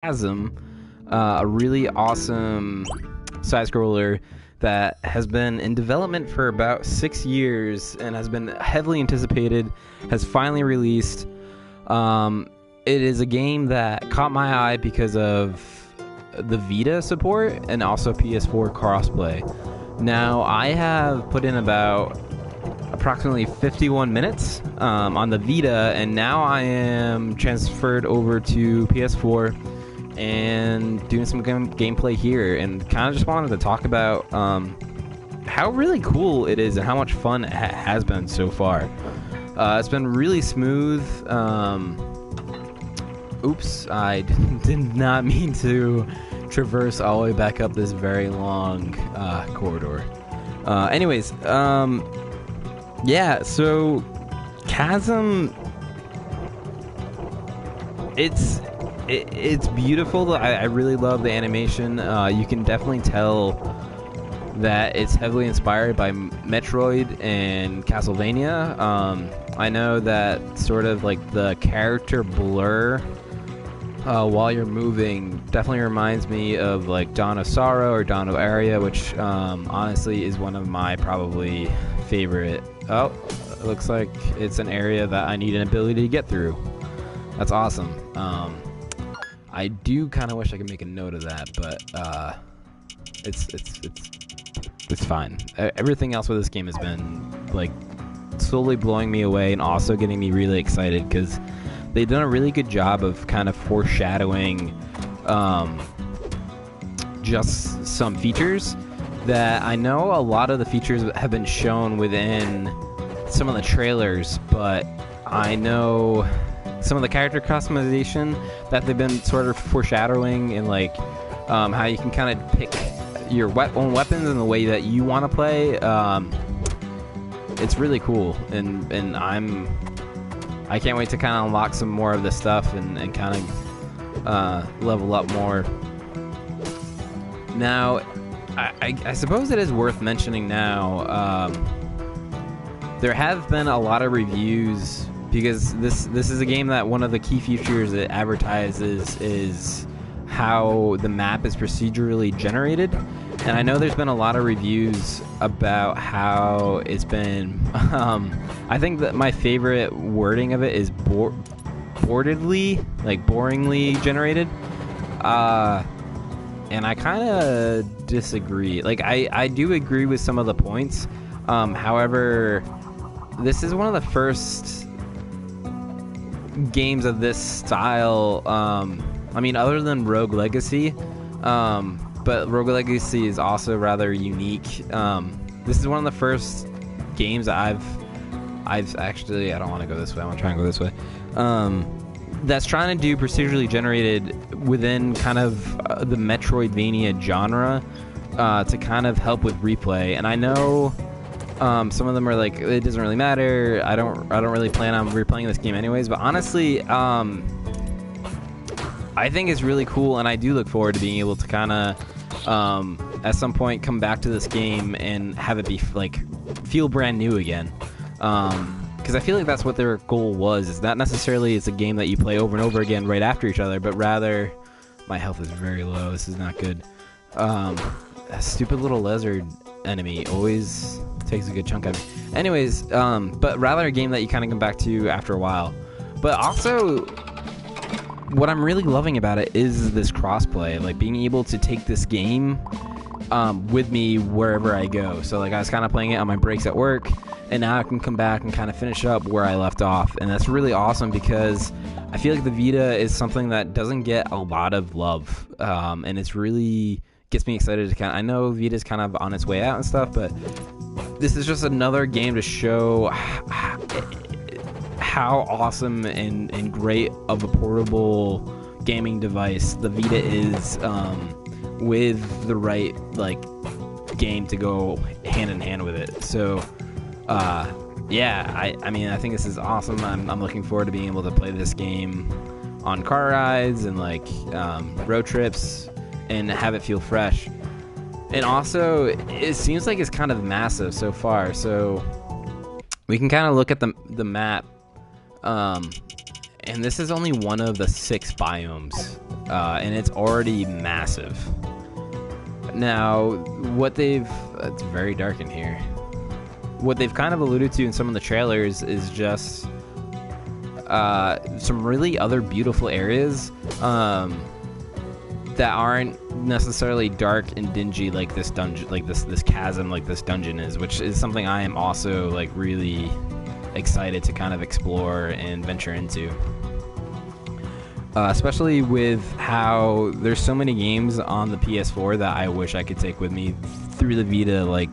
Chasm, a really awesome side scroller that has been in development for about 6 years and has been heavily anticipated, has finally released. It is a game that caught my eye because of the Vita support and also PS4 crossplay. Now, I have put in about approximately 51 minutes on the Vita, and now I am transferred over to PS4 and doing some gameplay here, and kind of just wanted to talk about how really cool it is and how much fun it has been so far. It's been really smooth. Oops, I did not mean to traverse all the way back up this very long corridor. Anyways, yeah, so Chasm, it's beautiful. I really love the animation. You can definitely tell that it's heavily inspired by Metroid and Castlevania. I know that sort of like the character blur while you're moving definitely reminds me of like Dawn of Sorrow or Dawn of Aria, which honestly is one of my probably favorite. Oh, it looks like it's an area that I need an ability to get through. That's awesome. I do kind of wish I could make a note of that, but it's fine. Everything else with this game has been like slowly blowing me away and also getting me really excited because they've done a really good job of kind of foreshadowing just some features that I know a lot of the features have been shown within some of the trailers, but I know some of the character customization that they've been sort of foreshadowing, and like how you can kind of pick your own weapons in the way that you want to play. It's really cool, and I can't wait to kind of unlock some more of this stuff and kind of level up more. Now, I suppose it is worth mentioning now, there have been a lot of reviews because this is a game that one of the key features it advertises is how the map is procedurally generated. And I know there's been a lot of reviews about how it's been, I think that my favorite wording of it is boringly generated. And I kind of disagree. Like, I do agree with some of the points. However, this is one of the first games of this style. I mean, other than Rogue Legacy, but Rogue Legacy is also rather unique. This is one of the first games that I've actually, I don't want to go this way. I want to try and go this way. That's trying to do procedurally generated within kind of the Metroidvania genre to kind of help with replay. And I know some of them are like, it doesn't really matter. I don't really plan on replaying this game anyways. But honestly, I think it's really cool, and I do look forward to being able to kind of at some point come back to this game and have it be like feel brand new again. Because I feel like that's what their goal was. It's not necessarily it's a game that you play over and over again right after each other, but rather, my health is very low. This is not good. A stupid little lizard enemy always takes a good chunk of it. Anyways, but rather a game that you kind of come back to after a while. But also, what I'm really loving about it is this crossplay, like being able to take this game with me wherever I go. So like I was kind of playing it on my breaks at work, and now I can come back and kind of finish up where I left off, and that's really awesome because I feel like the Vita is something that doesn't get a lot of love, and it's really gets me excited to kind of, I know Vita's kind of on its way out and stuff, but this is just another game to show how awesome and great of a portable gaming device the Vita is, with the right like game to go hand in hand with it. So yeah, I mean, I think this is awesome. I'm looking forward to being able to play this game on car rides and like road trips and have it feel fresh. And also, it seems like it's kind of massive so far. So we can kind of look at the map, and this is only one of the 6 biomes and it's already massive. Now, what it's very dark in here. What they've kind of alluded to in some of the trailers is just some really other beautiful areas that aren't necessarily dark and dingy like this dungeon, like this chasm, like this dungeon is, which is something I am also like really excited to kind of explore and venture into. Especially with how there's so many games on the PS4 that I wish I could take with me through the Vita, like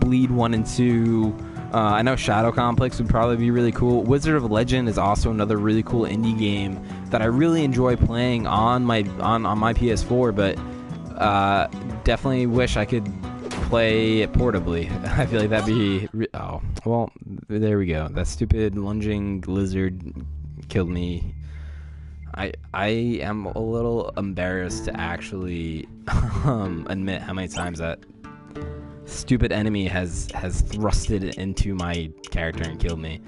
Bleed 1 and 2. I know Shadow Complex would probably be really cool. Wizard of Legend is also another really cool indie game that I really enjoy playing on my PS4, but definitely wish I could play it portably. I feel like that'd be... oh, well, there we go. That stupid lunging lizard killed me. I am a little embarrassed to actually admit how many times that stupid enemy has thrusted into my character and killed me,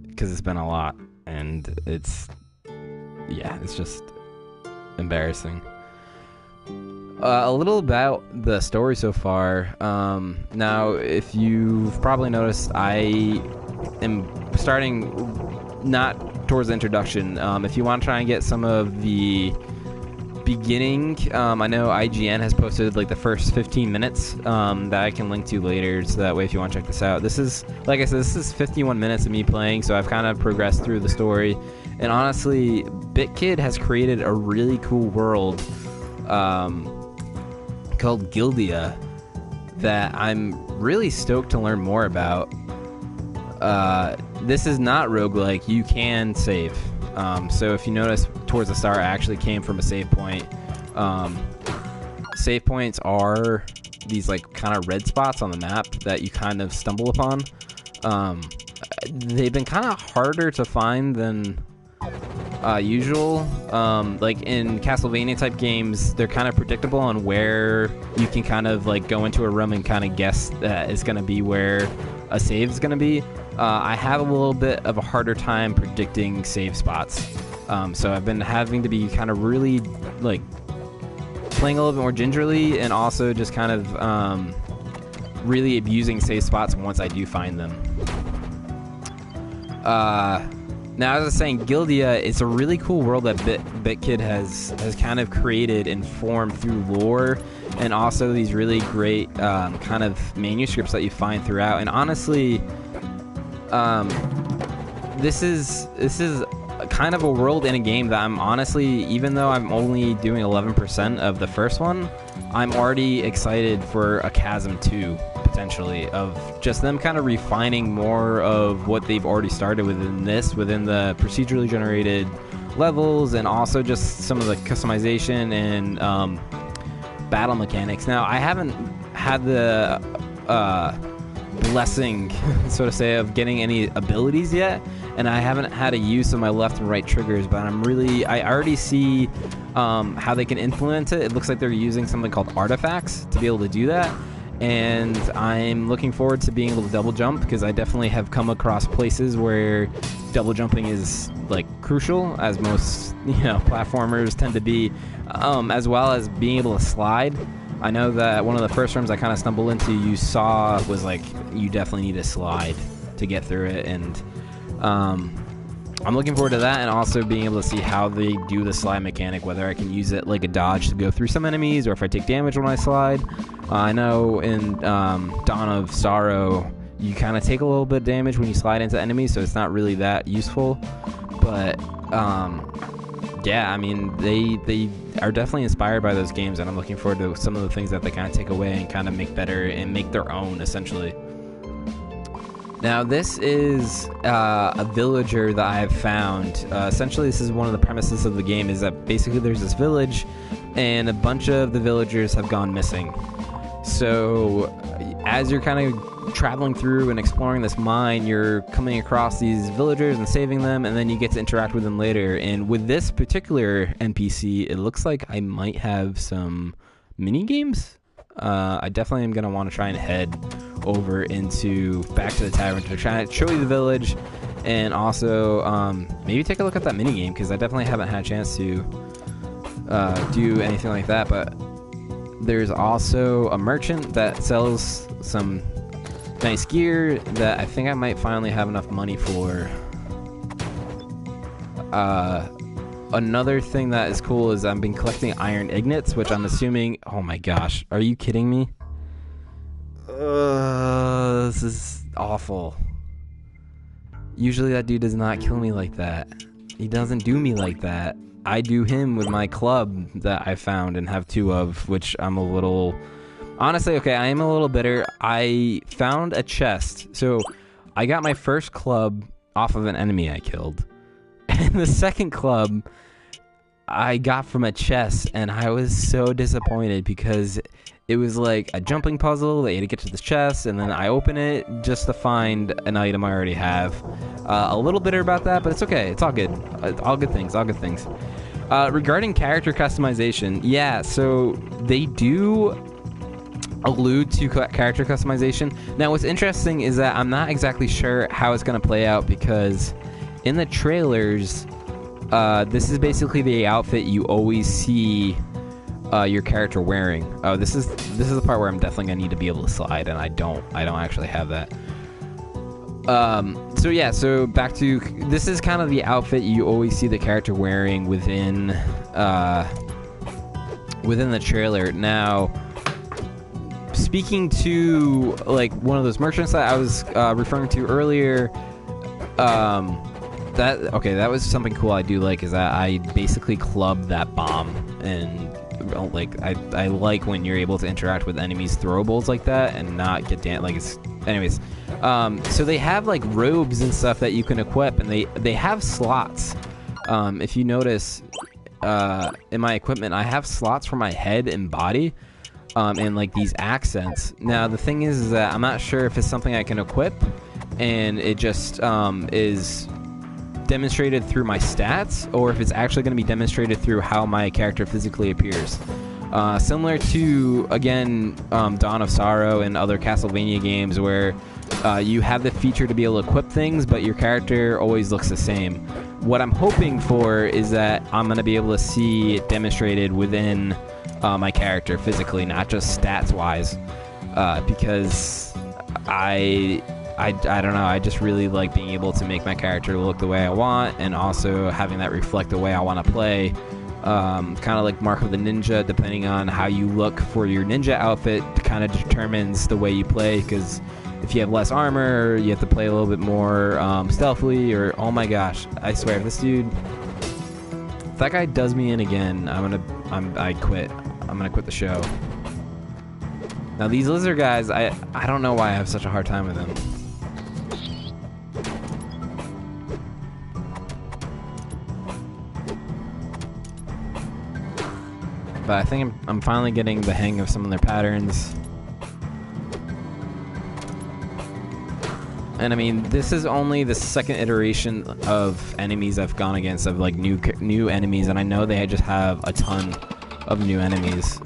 because it's been a lot, and it's just embarrassing. A little about the story so far. Now, if you've probably noticed, I am starting not towards the introduction. If you want to try and get some of the beginning, I know IGN has posted like the first 15 minutes that I can link to later, so that way if you want to check this out. This is, like I said, this is 51 minutes of me playing, so I've kind of progressed through the story, and honestly, BitKid has created a really cool world called Gildia that I'm really stoked to learn more about. This is not roguelike. You can save. So if you notice towards the start, I actually came from a save point. Save points are these like kind of red spots on the map that you kind of stumble upon. They've been kind of harder to find than usual. Like in Castlevania type games, they're kind of predictable on where you can kind of like go into a room and kind of guess that it's going to be where a save is going to be. I have a little bit of a harder time predicting save spots. So I've been having to be kind of really like playing a little bit more gingerly, and also just kind of really abusing save spots once I do find them. Now, as I was saying, Gildia is a really cool world that BitKid has kind of created and formed through lore, and also these really great kind of manuscripts that you find throughout. And honestly, this is kind of a world in a game that I'm honestly, even though I'm only doing 11% of the first one, I'm already excited for a Chasm 2, potentially, of just them kind of refining more of what they've already started within the procedurally generated levels, and also just some of the customization and battle mechanics. Now, I haven't had the blessing, so to say, of getting any abilities yet, and I haven't had a use of my left and right triggers, but I already see how they can implement it. It looks like they're using something called artifacts to be able to do that, and I'm looking forward to being able to double jump, because I definitely have come across places where double jumping is like crucial, as most platformers tend to be, as well as being able to slide. I know that one of the first rooms I kind of stumbled into, you saw, was like, you definitely need to slide to get through it, and I'm looking forward to that, and also being able to see how they do the slide mechanic, whether I can use it like a dodge to go through some enemies, or if I take damage when I slide. I know in Dawn of Sorrow, you kind of take a little bit of damage when you slide into enemies, so it's not really that useful, but yeah, I mean, they are definitely inspired by those games, and I'm looking forward to some of the things that they kind of take away and kind of make better and make their own, essentially. Now, this is a villager that I have found. Essentially, this is one of the premises of the game, is that basically there's this village, and a bunch of the villagers have gone missing. So, as you're kind of traveling through and exploring this mine, you're coming across these villagers and saving them, and then you get to interact with them later. And with this particular NPC, it looks like I might have some mini games. I definitely am going to want to try and head over back to the tavern to try and show you the village and also maybe take a look at that mini game, because I definitely haven't had a chance to do anything like that. But there's also a merchant that sells some nice gear that I think I might finally have enough money for. Another thing that is cool is I've been collecting iron ingots, which I'm assuming... Oh my gosh, are you kidding me? This is awful. Usually that dude does not kill me like that. He doesn't do me like that. I do him with my club that I found and have 2 of, which I'm a little... Honestly, okay, I am a little bitter. I found a chest. So I got my first club off of an enemy I killed. And the second club I got from a chest, and I was so disappointed because it was like a jumping puzzle that you had to get to the chest, and then I open it just to find an item I already have. A little bitter about that, but it's okay. It's all good. All good things. All good things. Regarding character customization, yeah, so they do allude to character customization. Now, what's interesting is that I'm not exactly sure how it's going to play out, because in the trailers, this is basically the outfit you always see your character wearing. Oh, this is the part where I'm definitely gonna need to be able to slide, and I don't actually have that. So yeah, so back to, this is kind of the outfit you always see the character wearing within the trailer. Now, speaking to like one of those merchants that I was referring to earlier, that was something cool I do like, is that I basically club that bomb, and like I like when you're able to interact with enemies' throwables like that and not get anyways. So they have like robes and stuff that you can equip, and they have slots. If you notice, in my equipment, I have slots for my head and body, and like these accents. Now the thing is that I'm not sure if it's something I can equip, and it just is demonstrated through my stats, or if it's actually going to be demonstrated through how my character physically appears. Similar to, again, Dawn of Sorrow and other Castlevania games, where you have the feature to be able to equip things, but your character always looks the same. What I'm hoping for is that I'm going to be able to see it demonstrated within my character physically, not just stats-wise, because I don't know, I just really like being able to make my character look the way I want, and also having that reflect the way I want to play. Kind of like Mark of the Ninja, depending on how you look for your ninja outfit, kind of determines the way you play, because if you have less armor, you have to play a little bit more stealthily, or, oh my gosh, I swear, if this dude, if that guy does me in again, I quit. I'm gonna quit the show. Now these lizard guys, I don't know why I have such a hard time with them. But I think I'm finally getting the hang of some of their patterns. And I mean, this is only the second iteration of enemies I've gone against, of like new enemies, and I know they just have a ton of new enemies,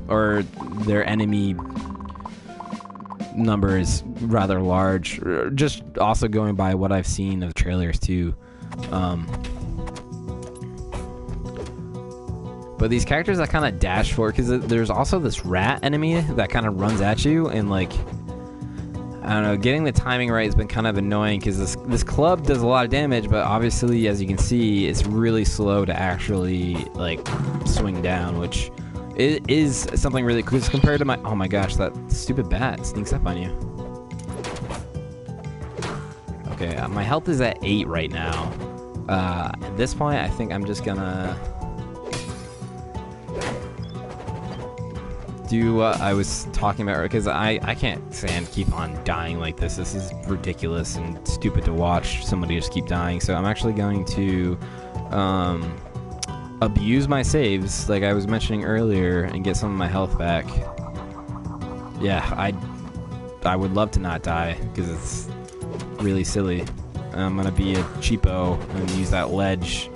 or their enemy number is rather large. Just also going by what I've seen of trailers too. But these characters that kind of dash forward, because there's also this rat enemy that kind of runs at you, and like, I don't know, getting the timing right has been kind of annoying, because this club does a lot of damage, but obviously, as you can see, it's really slow to actually like swing down, which is something really cool compared to my... Oh my gosh, that stupid bat sneaks up on you. Okay, my health is at 8 right now. At this point, I think I'm just gonna do what I was talking about, because I can't keep on dying like this. This is ridiculous and stupid to watch somebody just keep dying. So I'm actually going to abuse my saves, like I was mentioning earlier, and get some of my health back. Yeah, I would love to not die, because it's really silly. I'm gonna be a cheapo and use that ledge.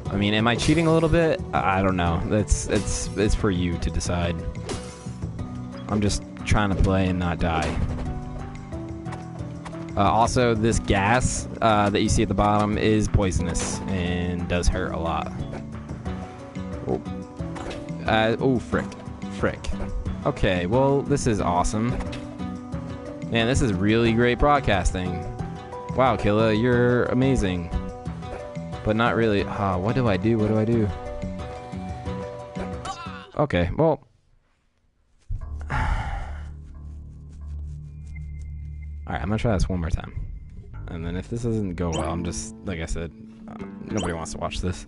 I mean, am I cheating a little bit? I don't know. It's for you to decide. I'm just trying to play and not die. Also, this gas that you see at the bottom is poisonous and does hurt a lot. Oh, frick. Okay, well, this is awesome. Man, this is really great broadcasting. Wow, Killa, you're amazing. But not really. What do I do? Okay, well. Alright, I'm gonna try this one more time. And then if this doesn't go well, I'm just, like I said, nobody wants to watch this.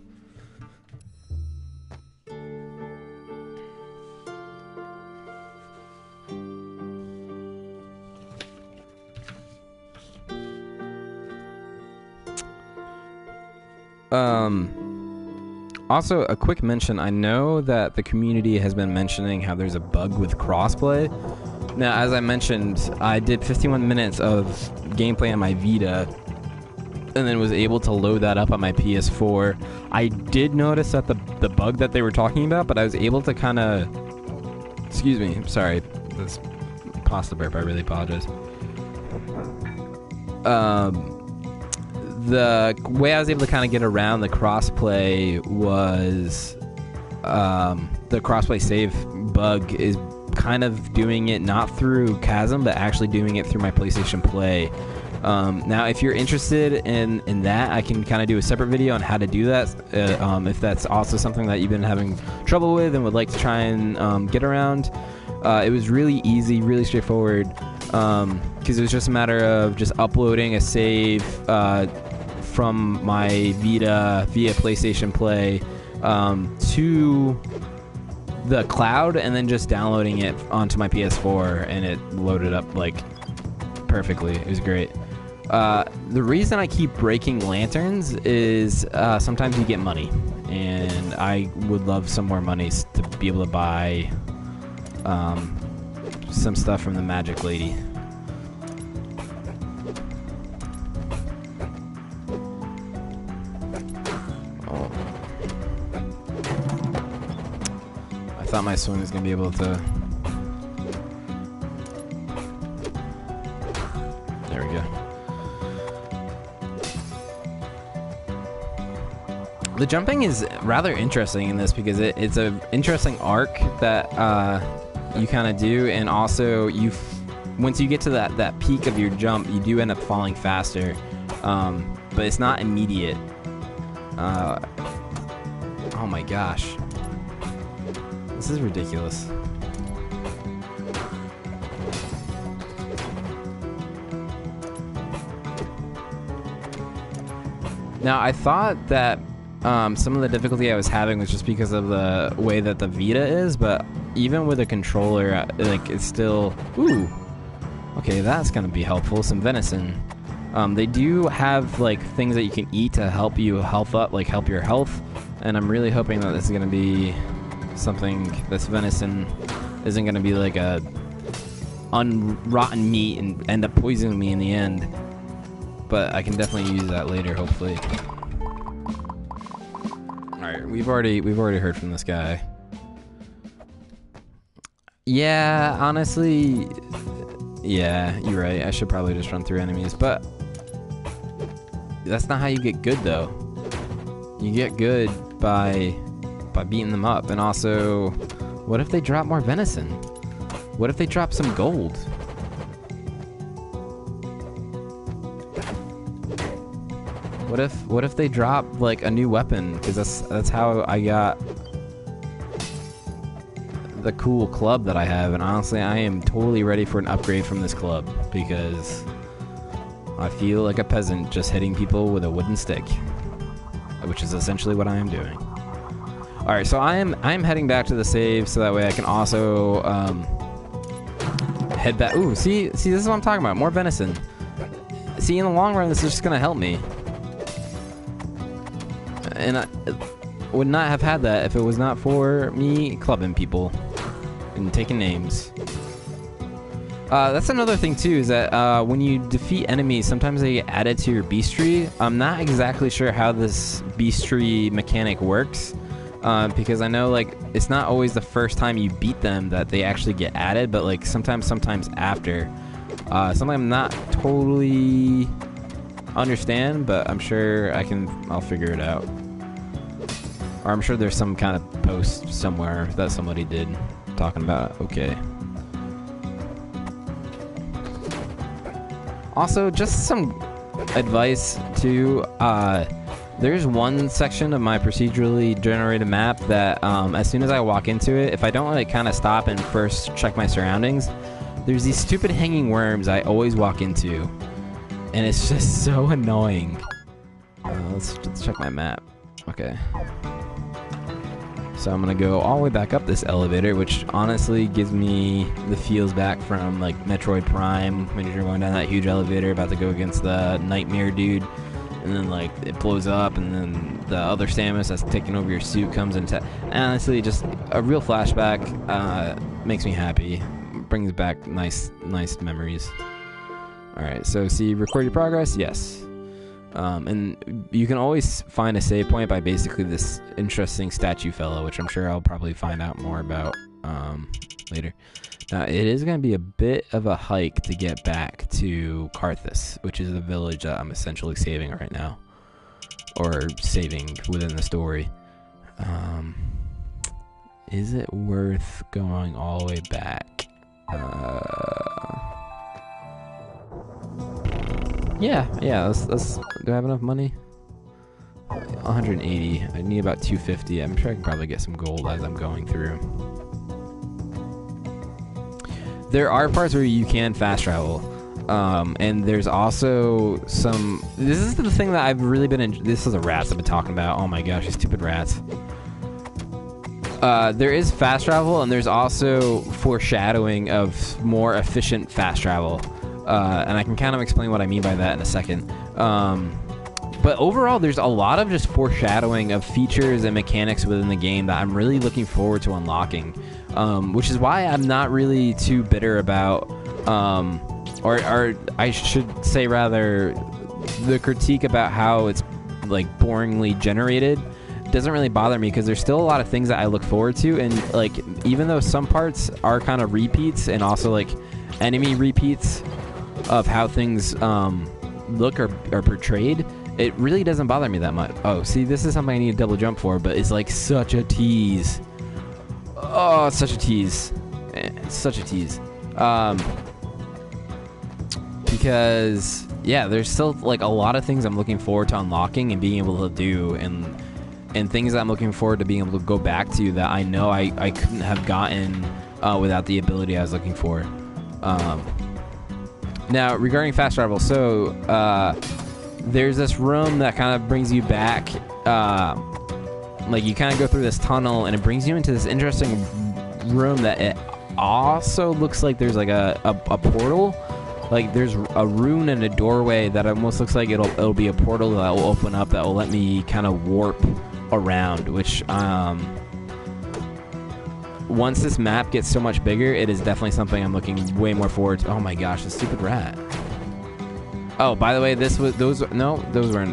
Also, a quick mention. I know that the community has been mentioning how there's a bug with crossplay. Now, as I mentioned, I did 51 minutes of gameplay on my Vita and then was able to load that up on my PS4. I did notice that the bug that they were talking about, but I was able to kind of... Excuse me. Sorry. This pasta burp. I really apologize. The way I was able to kind of get around the crossplay was the crossplay save bug is kind of doing it not through Chasm, but actually doing it through my PlayStation Play. Now, if you're interested in that, I can kind of do a separate video on how to do that. If that's also something that you've been having trouble with and would like to try and get around. It was really easy, really straightforward, because it was just a matter of just uploading a save from my Vita via PlayStation Play to the cloud and then just downloading it onto my PS4, and it loaded up like perfectly. It was great. The reason I keep breaking lanterns is sometimes you get money, and I would love some more money to be able to buy some stuff from the magic lady. I thought my swing was going to be able to... There we go. The jumping is rather interesting in this because it's an interesting arc that you kind of do, and also once you get to that peak of your jump, you do end up falling faster, but it's not immediate. Oh my gosh. This is ridiculous. Now, I thought that some of the difficulty I was having was just because of the way that the Vita is, but even with a controller, like, it's still... Ooh! Okay, that's gonna be helpful. Some venison. They do have, like, things that you can eat to help you health up, like, help your health, and I'm really hoping that this is gonna be something, this venison isn't gonna be like a unrotten meat and end up poisoning me in the end. But I can definitely use that later, hopefully. Alright, we've already heard from this guy. Yeah, honestly, yeah, you're right. I should probably just run through enemies, but that's not how you get good, though. You get good by beating them up. And also, what if they drop more venison? What if they drop some gold? What if they drop like a new weapon? Because that's how I got the cool club that I have. And honestly, I am totally ready for an upgrade from this club because I feel like a peasant just hitting people with a wooden stick, which is essentially what I am doing. All right, so I am heading back to the save so that way I can also head back. Ooh, see, this is what I'm talking about. More venison. See, in the long run, this is just gonna help me. And I would not have had that if it was not for me clubbing people and taking names. That's another thing too, is that when you defeat enemies, sometimes they get added to your beast tree. I'm not exactly sure how this beast tree mechanic works. because I know like it's not always the first time you beat them that they actually get added, but like sometimes after. Something I'm not totally understand, but I'm sure I'll figure it out. Or I'm sure there's some kind of post somewhere that somebody did talking about it. Okay. Also, just some advice too. There's one section of my procedurally generated map that as soon as I walk into it, if I don't like kind of stop and first check my surroundings, there's these stupid hanging worms I always walk into, and it's just so annoying. Let's check my map. Okay. So I'm gonna go all the way back up this elevator, which honestly gives me the feels back from like Metroid Prime when you're going down that huge elevator about to go against the nightmare dude, and then like it blows up, and then the other Samus that's taking over your suit comes and honestly, just a real flashback. Makes me happy. Brings back nice memories. Alright, so see, record your progress? Yes. And you can always find a save point by basically this interesting statue fellow, which I'm sure I'll probably find out more about later. Now, it is going to be a bit of a hike to get back to KillaK1tty, which is the village that I'm essentially saving right now. Or saving within the story. Is it worth going all the way back? Yeah, let's do I have enough money? 180. I need about 250. I'm sure I can probably get some gold as I'm going through. There are parts where you can fast travel. And there's also some... This is the thing that I've really been... This is the rats I've been talking about. Oh my gosh, these stupid rats. There is fast travel, and there's also foreshadowing of more efficient fast travel. And I can kind of explain what I mean by that in a second. But overall, there's a lot of just foreshadowing of features and mechanics within the game that I'm really looking forward to unlocking. Which is why I'm not really too bitter about... or I should say rather, the critique about how it's like boringly generated doesn't really bother me, because there's still a lot of things that I look forward to, and like even though some parts are kind of repeats and also like enemy repeats of how things look or are portrayed, it really doesn't bother me that much. Oh, see, this is something I need to double jump for, but it's like such a tease. Oh, it's such a tease. It's such a tease. Because yeah, there's still like a lot of things I'm looking forward to unlocking and being able to do, and things that I'm looking forward to being able to go back to that I know I couldn't have gotten without the ability I was looking for. Now, regarding fast travel, so there's this room that kind of brings you back. Like you kind of go through this tunnel, and it brings you into this interesting room that it also looks like there's like a portal. Like there's a rune and a doorway that almost looks like it'll be a portal that will open up that will let me kind of warp around, which once this map gets so much bigger, it is definitely something I'm looking way more forward to. Oh my gosh, the stupid rat. Oh, by the way, those weren't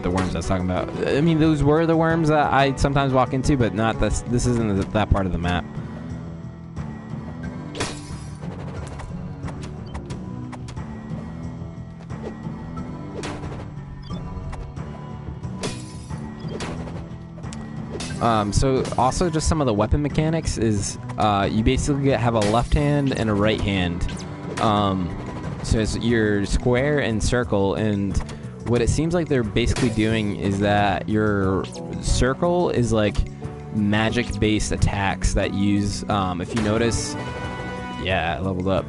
the worms I was talking about. I mean, those were the worms that I sometimes walk into, but not this isn't that part of the map. So also just some of the weapon mechanics is you basically have a left hand and a right hand. So it's your square and circle, and what it seems like they're basically doing is that your circle is like magic-based attacks that use, if you notice, yeah, I leveled up.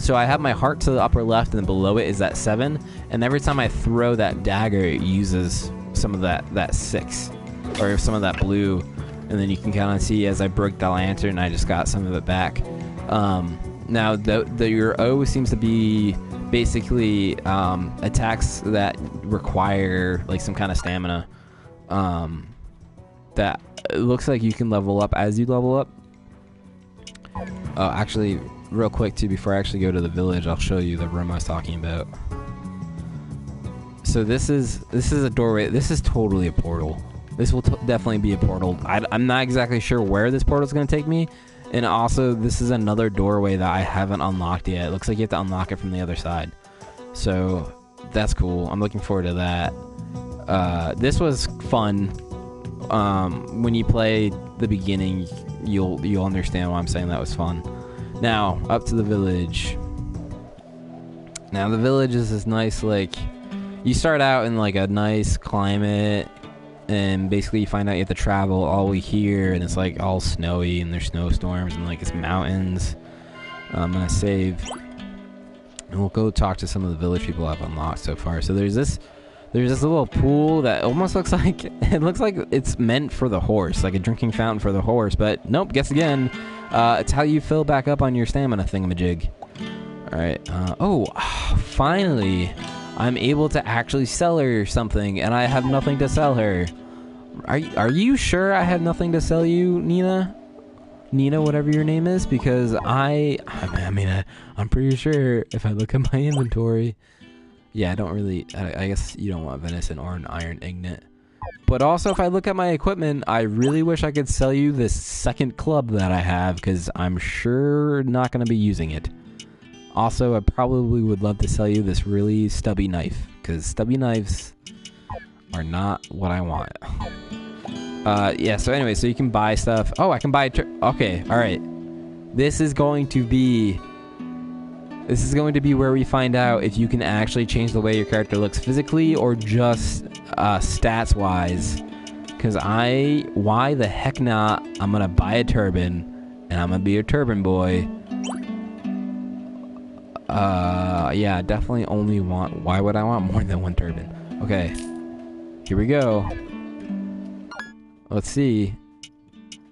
So I have my heart to the upper left, and then below it is that 7, and every time I throw that dagger, it uses some of that 6. Or some of that blue, and then you can kind of see as I broke the lantern, I just got some of it back. Now, your O seems to be basically attacks that require like some kind of stamina. That it looks like you can level up as you level up. Oh, actually, real quick too, before I actually go to the village, I'll show you the room I was talking about. So this is a doorway. This is totally a portal. This will definitely be a portal. I'm not exactly sure where this portal is going to take me. And also, this is another doorway that I haven't unlocked yet. It looks like you have to unlock it from the other side. So, that's cool. I'm looking forward to that. This was fun. When you play the beginning, you'll understand why I'm saying that was fun. Now, up to the village. Now, the village is this nice, like... You start out in, like, a nice climate... And basically you find out you have to travel all the way here, and it's like all snowy, and there's snowstorms, and like it's mountains. I'm gonna save, and we'll go talk to some of the village people I've unlocked so far. So there's this little pool that almost looks like it's meant for the horse, like a drinking fountain for the horse. But nope, guess again, it's how you fill back up on your stamina thingamajig. All right. Finally. I'm able to actually sell her something, and I have nothing to sell her. Are you sure I have nothing to sell you, Nina? Nina, whatever your name is, because I'm pretty sure if I look at my inventory, yeah, I guess you don't want venison or an iron ingot. But also, if I look at my equipment, I really wish I could sell you this second club that I have, because I'm sure not going to be using it. Also, I probably would love to sell you this really stubby knife, because stubby knives are not what I want. Yeah, so anyway, so you can buy stuff. Oh, I can buy... Okay, alright. This is going to be where we find out if you can actually change the way your character looks physically or just stats-wise. Because why the heck not? I'm going to buy a turban, and I'm going to be a turban boy. Yeah, definitely only want... Why would I want more than one turban? Okay. Here we go. Let's see.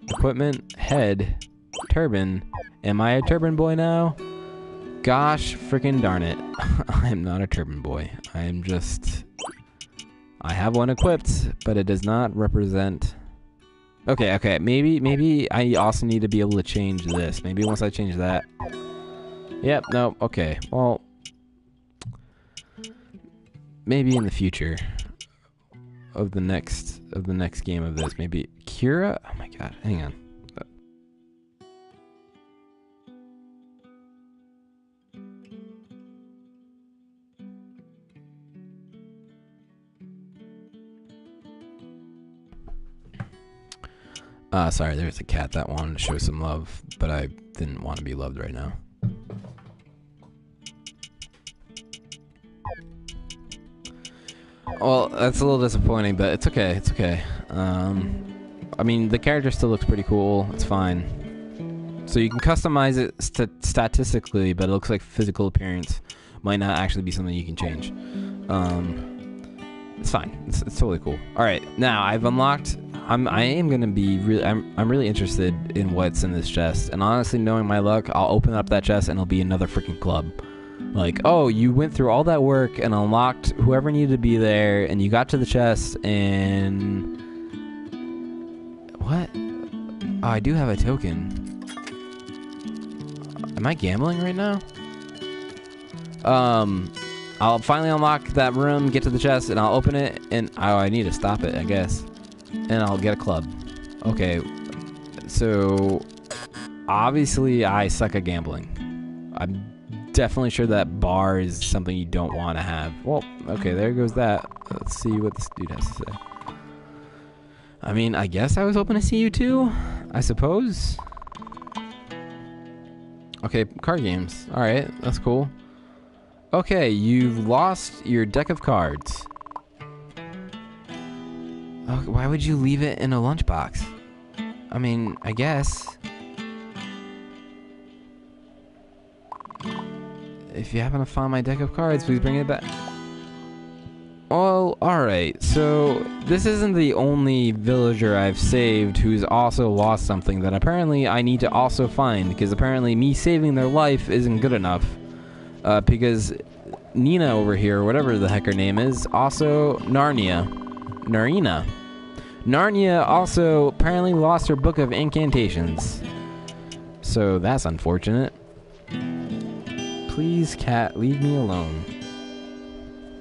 Equipment, head, turban. Am I a turban boy now? Gosh freaking darn it. I am not a turban boy. I am just... I have one equipped, but it does not represent... Okay. Maybe I also need to be able to change this. Maybe once I change that... Yep, no, okay. Well, maybe in the future of the next game of this, maybe Kira? Oh my god, hang on. Sorry, there's a cat that wanted to show some love, but I didn't want to be loved right now. Well, that's a little disappointing, but it's okay. It's okay. I mean, the character still looks pretty cool. It's fine. So you can customize it statistically, but it looks like physical appearance might not actually be something you can change. It's fine. It's totally cool. All right, now I've unlocked. I am gonna be really. I'm really interested in what's in this chest, and honestly, knowing my luck, I'll open up that chest and it'll be another freaking club. Like, oh, you went through all that work and unlocked whoever needed to be there, and you got to the chest, and... What? Oh, I do have a token. Am I gambling right now? I'll finally unlock that room, get to the chest, and I'll open it, and... Oh, I need to stop it, I guess. And I'll get a club. Okay. So... Obviously, I suck at gambling. I'm definitely sure that bar is something you don't want to have. Well, okay, there goes that. Let's see what this dude has to say. I mean, I guess I was hoping to see you too, I suppose. Okay, card games. Alright, that's cool. Okay, you've lost your deck of cards. Oh, why would you leave it in a lunchbox? I mean, I guess... If you happen to find my deck of cards, please bring it back. Well, alright, so this isn't the only villager I've saved who's also lost something that apparently I need to also find, because apparently me saving their life isn't good enough. Because Nina over here, whatever the heck her name is, also Narnia also apparently lost her book of incantations. So that's unfortunate. Please, cat, leave me alone.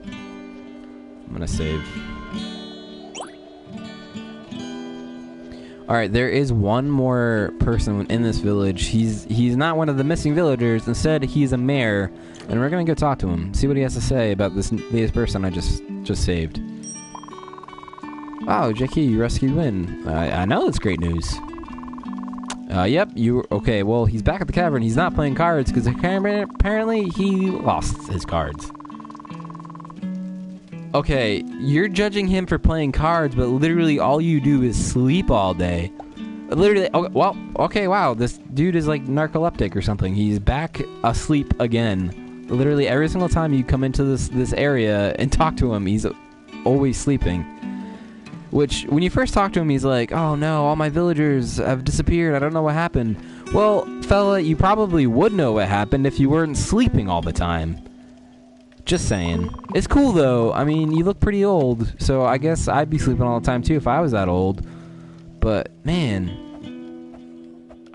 I'm gonna save. All right, there is one more person in this village. He's not one of the missing villagers. Instead, he's a mayor, and we're gonna go talk to him, see what he has to say about this latest person I just saved. Wow, JK, you rescued Win. I know that's great news. Yep, okay, well, he's back at the cavern. He's not playing cards because apparently he lost his cards. Okay, you're judging him for playing cards, but literally all you do is sleep all day. Literally, okay, wow, this dude is like narcoleptic or something. He's back asleep again. Literally every single time you come into this area and talk to him, he's always sleeping. Which, when you first talk to him, he's like, oh no, all my villagers have disappeared, I don't know what happened. Well, fella, you probably would know what happened if you weren't sleeping all the time. Just saying. It's cool though. I mean, you look pretty old, so I guess I'd be sleeping all the time too if I was that old. But man,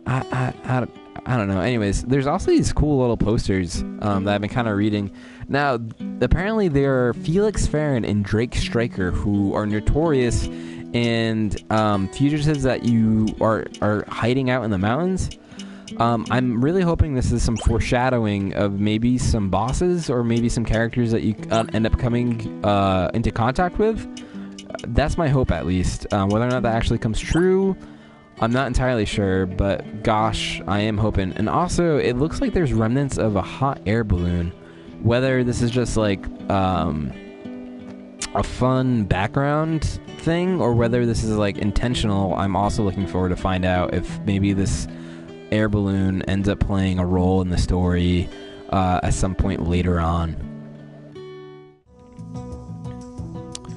I don't know. Anyways, there's also these cool little posters that I've been kind of reading. Now, apparently there are Felix Farron and Drake Stryker who are notorious and fugitives that you are hiding out in the mountains. I'm really hoping this is some foreshadowing of maybe some bosses or maybe some characters that you end up coming into contact with. That's my hope, at least. Whether or not that actually comes true, I'm not entirely sure, but gosh, I am hoping. And also, it looks like there's remnants of a hot air balloon. Whether this is just like a fun background thing or whether this is like intentional, I'm also looking forward to find out if maybe this air balloon ends up playing a role in the story at some point later on.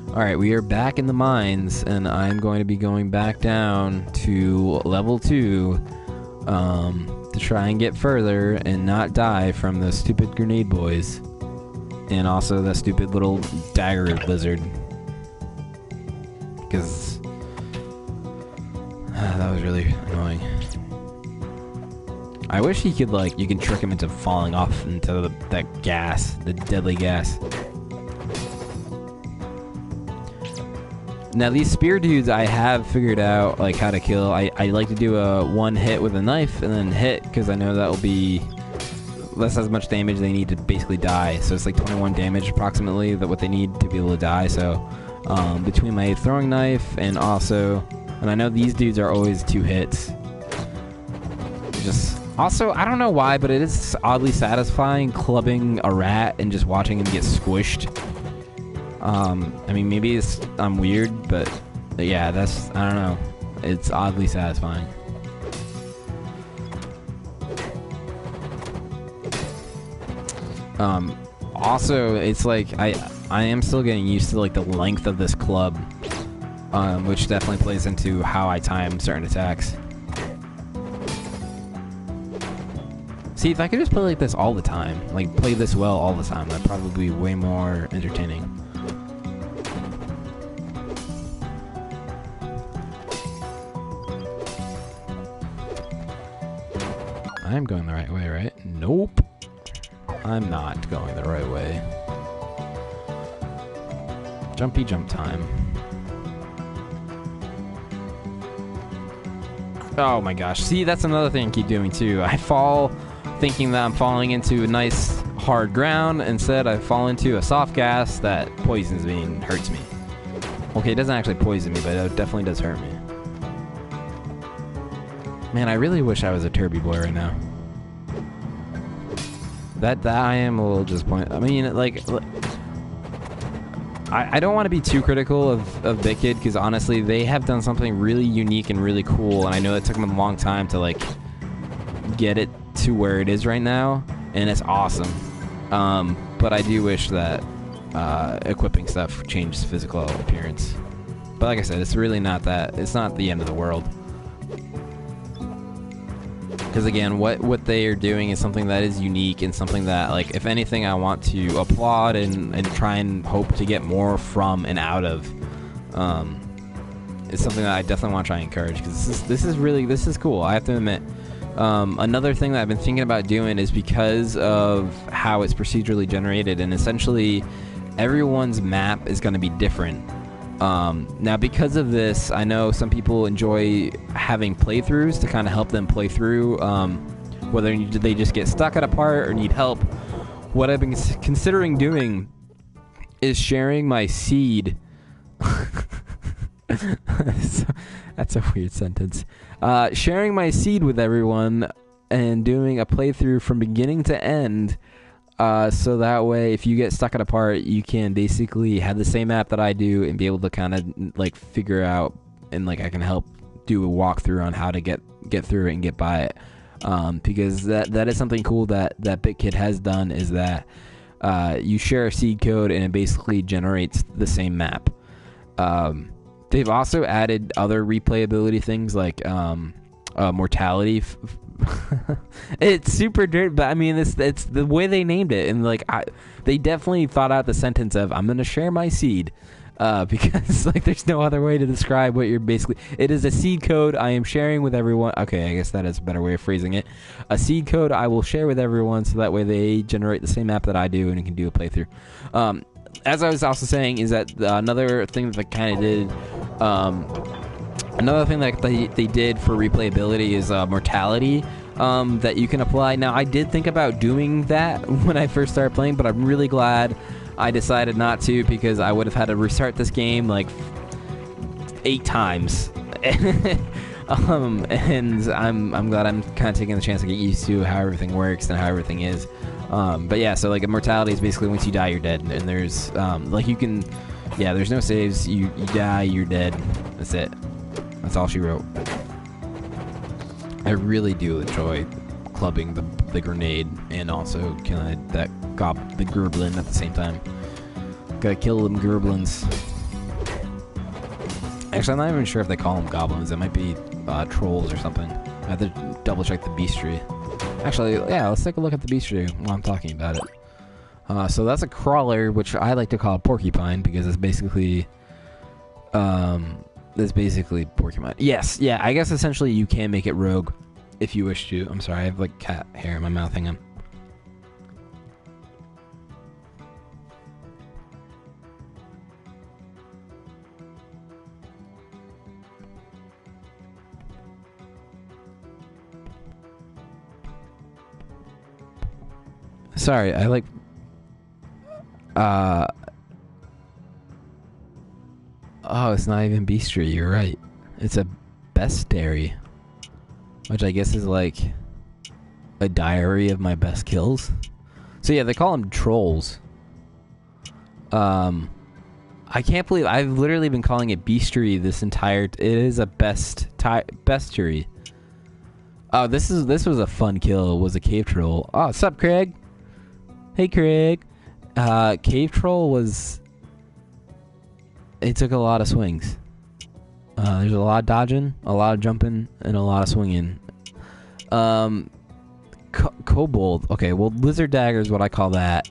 Alright, we are back in the mines, and I'm going to be going back down to level 2 to try and get further and not die from the stupid grenade boys. And also the stupid little dagger lizard. Because that was really annoying. I wish he could, like, you can trick him into falling off into that gas, the deadly gas. Now, these spear dudes, I have figured out, like, how to kill. I like to do a one hit with a knife and then hit, because I know that will be less as much damage they need to basically die. So it's like 21 damage, approximately, what they need to be able to die. So, between my throwing knife and also... And I know these dudes are always 2 hits. Also, I don't know why, but it is oddly satisfying clubbing a rat and just watching him get squished. I mean, maybe I'm weird, but yeah, I don't know. It's oddly satisfying. Also, it's like, I am still getting used to, like, the length of this club, which definitely plays into how I time certain attacks. See, if I could just play like this all the time, like play this well all the time, that'd probably be way more entertaining. I'm going the right way, right? Nope. I'm not going the right way. Jumpy jump time. Oh my gosh. See, that's another thing I keep doing too. I fall thinking that I'm falling into a nice hard ground. Instead, I fall into a soft gas that poisons me and hurts me. Okay, it doesn't actually poison me, but it definitely does hurt me. Man, I really wish I was a Turby boy right now. That I am a little disappointed. I mean, like, I don't want to be too critical of BitKid, because honestly, they have done something really unique and really cool, and I know it took them a long time to, like, get it to where it is right now, and it's awesome. But I do wish that equipping stuff changed physical appearance. But like I said, it's really not that. It's not the end of the world. Because again, what they are doing is something that is unique and something that, like, if anything, I want to applaud and try and hope to get more from and out of. It's something that I definitely want to try and encourage, because this is cool. I have to admit. Another thing that I've been thinking about doing is, because of how it's procedurally generated, and essentially everyone's map is going to be different. Now, because of this, I know some people enjoy having playthroughs to kind of help them play through, whether they just get stuck at a part or need help. What I've been considering doing is sharing my seed. That's a weird sentence. Sharing my seed with everyone and doing a playthrough from beginning to end. So that way, if you get stuck at a part, you can basically have the same map that I do and be able to kind of like figure out, and like I can help do a walkthrough on how to get through it and get by it. Because that is something cool that BitKit has done, is that you share a seed code and it basically generates the same map. They've also added other replayability things like mortality. It's super dirt, but I mean, it's the way they named it, and like they definitely thought out the sentence of "I'm gonna share my seed," because like there's no other way to describe what you're basically. It is a seed code I am sharing with everyone. Okay, I guess that is a better way of phrasing it. A seed code I will share with everyone, so that way they generate the same map that I do and it can do a playthrough. As I was also saying, is that another thing that they kind of did. Another thing that they did for replayability is mortality that you can apply. Now, I did think about doing that when I first started playing, but I'm really glad I decided not to, because I would have had to restart this game like 8 times. And I'm glad I'm kind of taking the chance to get used to how everything works and how everything is. But yeah, so like immortality is basically once you die, you're dead, and there's like you can, yeah, there's no saves. You die, you're dead. That's it. That's all she wrote. I really do enjoy clubbing the grenade and also killing the gerblin at the same time. Gotta kill them gerblins. Actually, I'm not even sure if they call them goblins. It might be trolls or something. I have to double check the beastry. Actually, yeah, let's take a look at the beastry while I'm talking about it. So that's a crawler, which I like to call a porcupine, because it's basically porcupine. Yes, yeah, I guess essentially you can make it rogue if you wish to. I'm sorry, I have like cat hair in my mouth. Hang on. Sorry, I like oh, it's not even bestiary, you're right. It's a bestiary, which I guess is like a diary of my best kills. So yeah, they call them trolls. I can't believe I've literally been calling it bestiary this entire it is a bestiary. Oh, this was a fun kill. It was a cave troll. Oh, what's up, Craig? Hey, Craig. Cave troll was... It took a lot of swings. There's a lot of dodging, a lot of jumping, and a lot of swinging. Kobold. Okay, well, lizard dagger is what I call that.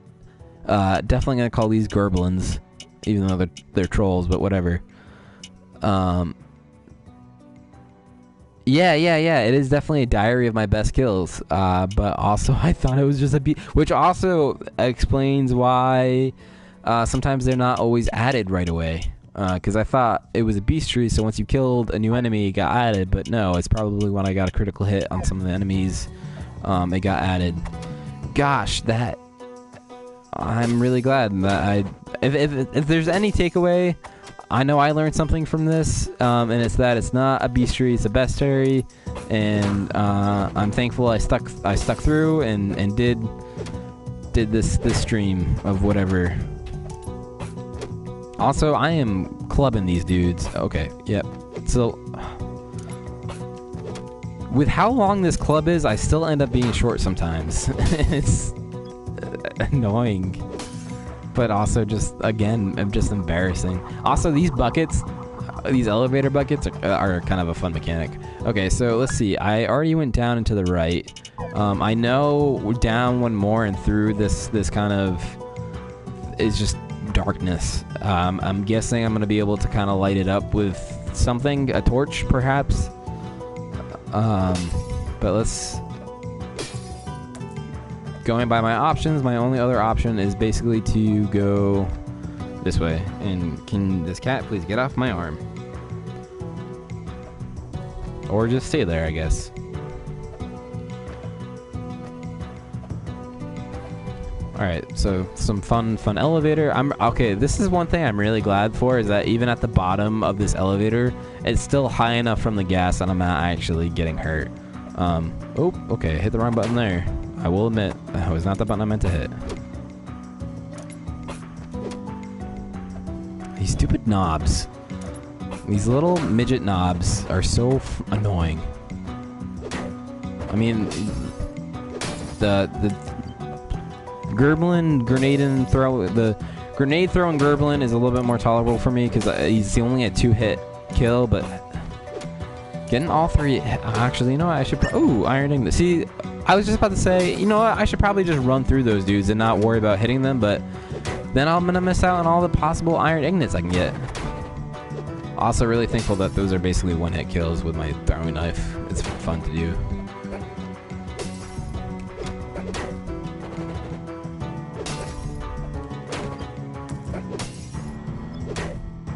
Definitely gonna call these gerblins, even though they're trolls, but whatever. Yeah. It is definitely a diary of my best kills. But also, I thought it was just which also explains why sometimes they're not always added right away. Because I thought it was a bestiary, so once you killed a new enemy, it got added. But no, it's probably when I got a critical hit on some of the enemies, it got added. Gosh, that... I'm really glad that if there's any takeaway, I know I learned something from this, and it's that it's not a bestiary, it's a bestiary, and I'm thankful I stuck through and did this stream of whatever. Also, I am clubbing these dudes. Okay, yep. So, with how long this club is, I still end up being short sometimes. It's annoying. But also just, again, just embarrassing. Also, these buckets, these elevator buckets are kind of a fun mechanic. Okay, so let's see. I already went down and to the right. I know we're down one more and through this kind of is just darkness. I'm guessing I'm going to be able to kind of light it up with something, a torch perhaps. But let's... Going by my options, my only other option is basically to go this way. And can this cat please get off my arm? Or just stay there, I guess. Alright, so some fun elevator. Okay, this is one thing I'm really glad for, is that even at the bottom of this elevator, it's still high enough from the gas that I'm not actually getting hurt. Oh, okay, hit the wrong button there. I will admit, that was not the button I meant to hit. These stupid knobs. These little midget knobs are so annoying. I mean, the Gerblin the grenade throwing Gerblin is a little bit more tolerable for me because he's only a 2-hit kill, but getting all 3, actually, you know what, I should, ooh, iron ingot. See, I was just about to say, you know what, I should probably just run through those dudes and not worry about hitting them, but then I'm gonna miss out on all the possible iron ingots I can get. Also really thankful that those are basically 1-hit kills with my throwing knife. It's fun to do.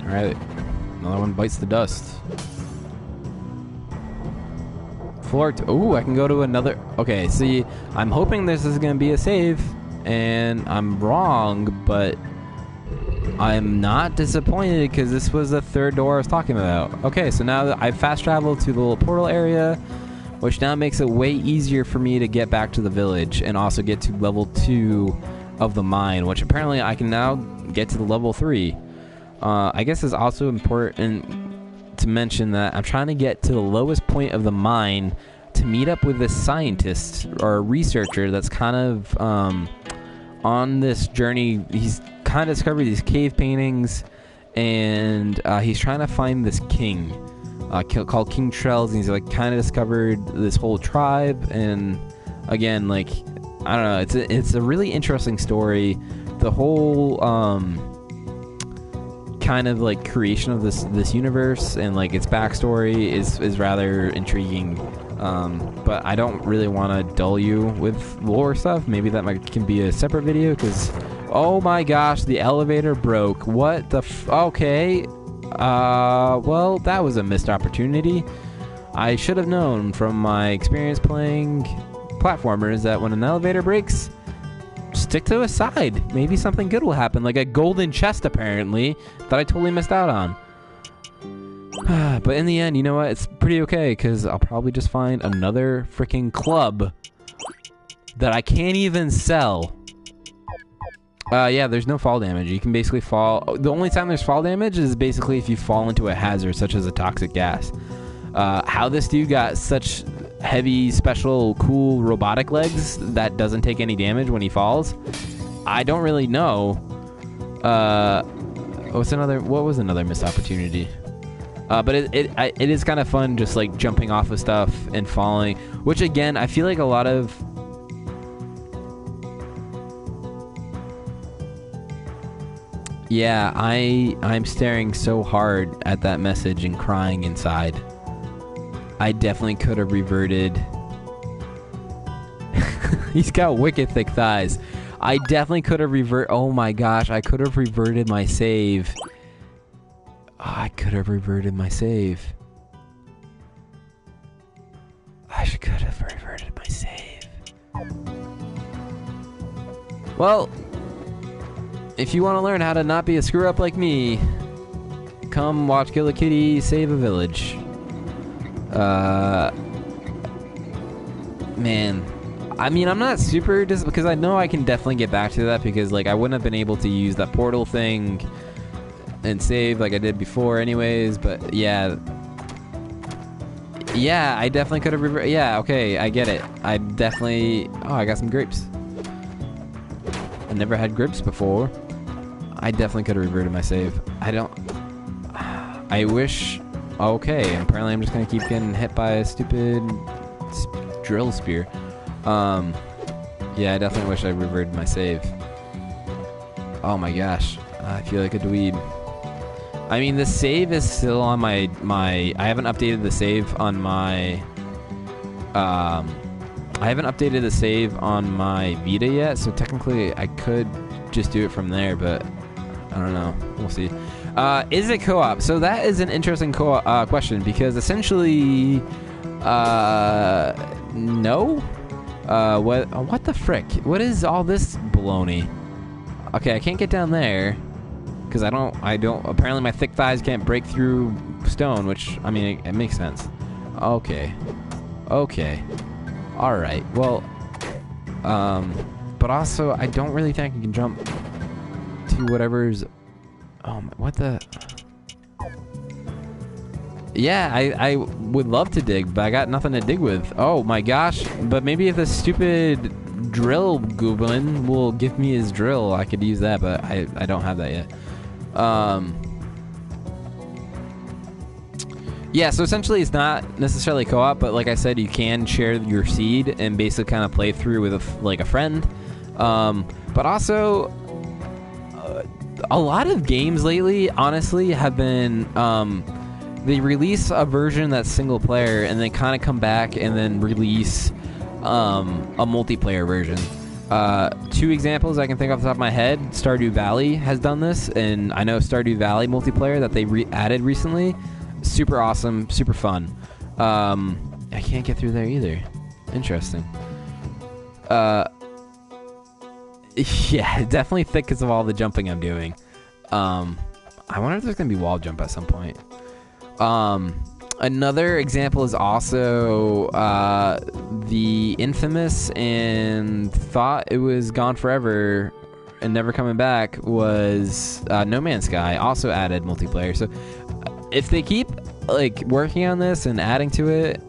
Alright, another one bites the dust. Floor ooh, I can go to another. Okay, see, I'm hoping this is gonna be a save, and I'm wrong, but I'm not disappointed because this was the 3rd door I was talking about. Okay, so now that I've fast traveled to the little portal area, which now makes it way easier for me to get back to the village and also get to level 2 of the mine, which apparently I can now get to the level 3. I guess it's also important to mention that I'm trying to get to the lowest point of the mine to meet up with this scientist or researcher that's kind of on this journey. He's kind of discovered these cave paintings, and he's trying to find this king called King Trells, and he's like kind of discovered this whole tribe. And again, like, I don't know, it's a really interesting story. The whole kind of like creation of this universe and like its backstory is rather intriguing, but I don't really want to dull you with lore stuff. Maybe that can be a separate video, because oh my gosh, the elevator broke. What the okay, well, that was a missed opportunity. I should have known from my experience playing platformers that when an elevator breaks, stick to a side. Maybe something good will happen, like a golden chest apparently that I totally missed out on. But in the end, you know what, it's pretty okay, because I'll probably just find another freaking club that I can't even sell. Yeah, there's no fall damage. You can basically fall. The only time there's fall damage is basically if you fall into a hazard such as a toxic gas. How this dude got such heavy, special, cool robotic legs that doesn't take any damage when he falls, I don't really know. What was another missed opportunity? But it is kind of fun just like jumping off of stuff and falling, which again, I feel like a lot of yeah, I'm staring so hard at that message and crying inside. I definitely could have reverted. He's got wicked thick thighs. I definitely could have oh my gosh, I could have reverted my save. Oh, I could have reverted my save. Could have reverted my save. Well, if you want to learn how to not be a screw up like me, come watch KillaK1tty save a village. Man, I mean, I'm not super because I know I can definitely get back to that, because like I wouldn't have been able to use that portal thing and save like I did before anyways. But yeah, I definitely could have yeah, okay, I get it. I definitely, oh, I got some grapes. I never had grapes before. I definitely could have reverted my save. I wish. Okay, apparently I'm just gonna keep getting hit by a stupid drill spear. Yeah, I definitely wish I reverted my save. Oh my gosh, I feel like a dweeb. I mean, the save is still on my I haven't updated the save on my Vita yet, so technically I could just do it from there, but I don't know. We'll see. Is it co-op? So that is an interesting question because essentially, no. What the frick? What is all this baloney? Okay, I can't get down there because I don't. Apparently, my thick thighs can't break through stone, which I mean, it makes sense. Okay. Okay. All right. Well, but also, I don't really think I can jump to whatever's. Oh, what the? Yeah, I would love to dig, but I got nothing to dig with. Oh my gosh! But maybe if this stupid drill goblin will give me his drill, I could use that. But I don't have that yet. Yeah, so essentially it's not necessarily co-op, but like I said, you can share your seed and basically kind of play through with a friend. But also, a lot of games lately, honestly, have been they release a version that's single player and then kind of come back and then release a multiplayer version. 2 examples I can think off the top of my head. Stardew Valley has done this, and I know Stardew Valley multiplayer that they added recently. Super awesome, super fun. I can't get through there either. Interesting. Yeah, definitely thick because of all the jumping I'm doing. I wonder if there's gonna be wall jump at some point. Another example is also the infamous and thought it was gone forever and never coming back was No Man's Sky, also added multiplayer. So if they keep like working on this and adding to it,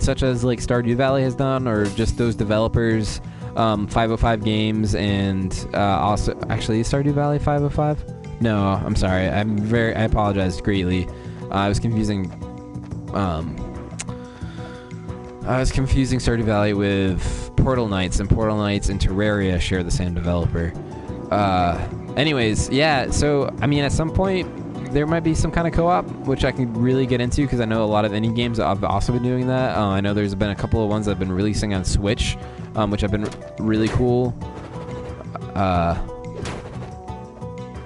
such as like Stardew Valley has done, or just those developers, 505 Games, and also actually is Stardew Valley 505? No, I'm sorry. I apologize greatly. I was confusing Stardew Valley with Portal Knights, and Portal Knights and Terraria share the same developer. Anyways, yeah, so I mean at some point there might be some kind of co-op, which I can really get into because I know a lot of indie games have also been doing that. I know there's been a couple of ones that have been releasing on Switch, which have been really cool.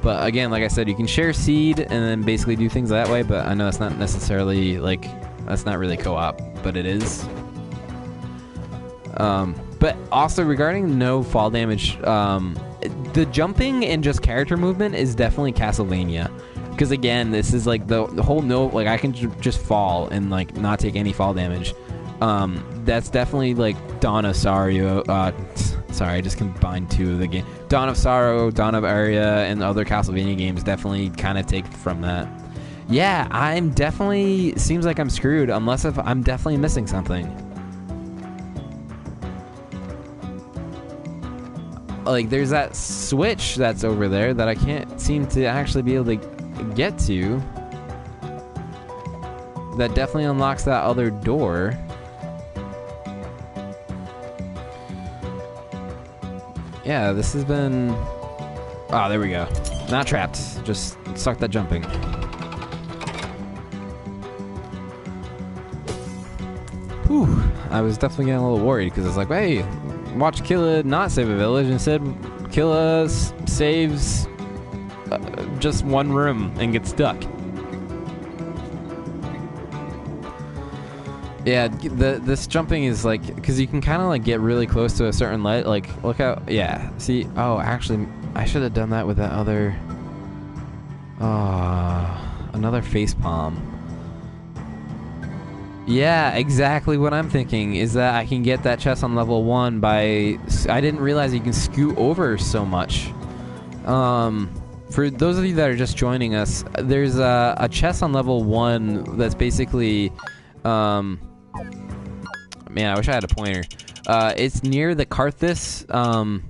But again, like I said, you can share seed and then basically do things that way, but I know that's not necessarily, like, that's not really co-op, but it is. But also, regarding no fall damage, the jumping and just character movement is definitely Castlevania. Because again, this is like the whole like I can just fall and like not take any fall damage. That's definitely like Dawn of Sorrow. Sorry, I just combined 2 of the game. Dawn of Sorrow, Dawn of Aria, and other Castlevania games definitely kind of take from that. Yeah, I'm definitely seems like I'm screwed unless if I'm definitely missing something. Like there's that switch that's over there that I can't seem to actually be able to get to. That definitely unlocks that other door. Yeah, this has been... Oh, there we go. Not trapped. Just suck that jumping. Whew. I was definitely getting a little worried because it's like, hey, watch Killa not save a village. Instead, Killa saves just one room and gets stuck. Yeah, this jumping is like, because you can kind of like get really close to a certain ledge. Like, look how, yeah. See, oh, actually, I should have done that with that other, another facepalm. Yeah, exactly what I'm thinking is that I can get that chest on level 1 by, I didn't realize you can scoot over so much. For those of you that are just joining us, there's a chest on level 1 that's basically, man, I wish I had a pointer. It's near the KillaK1tty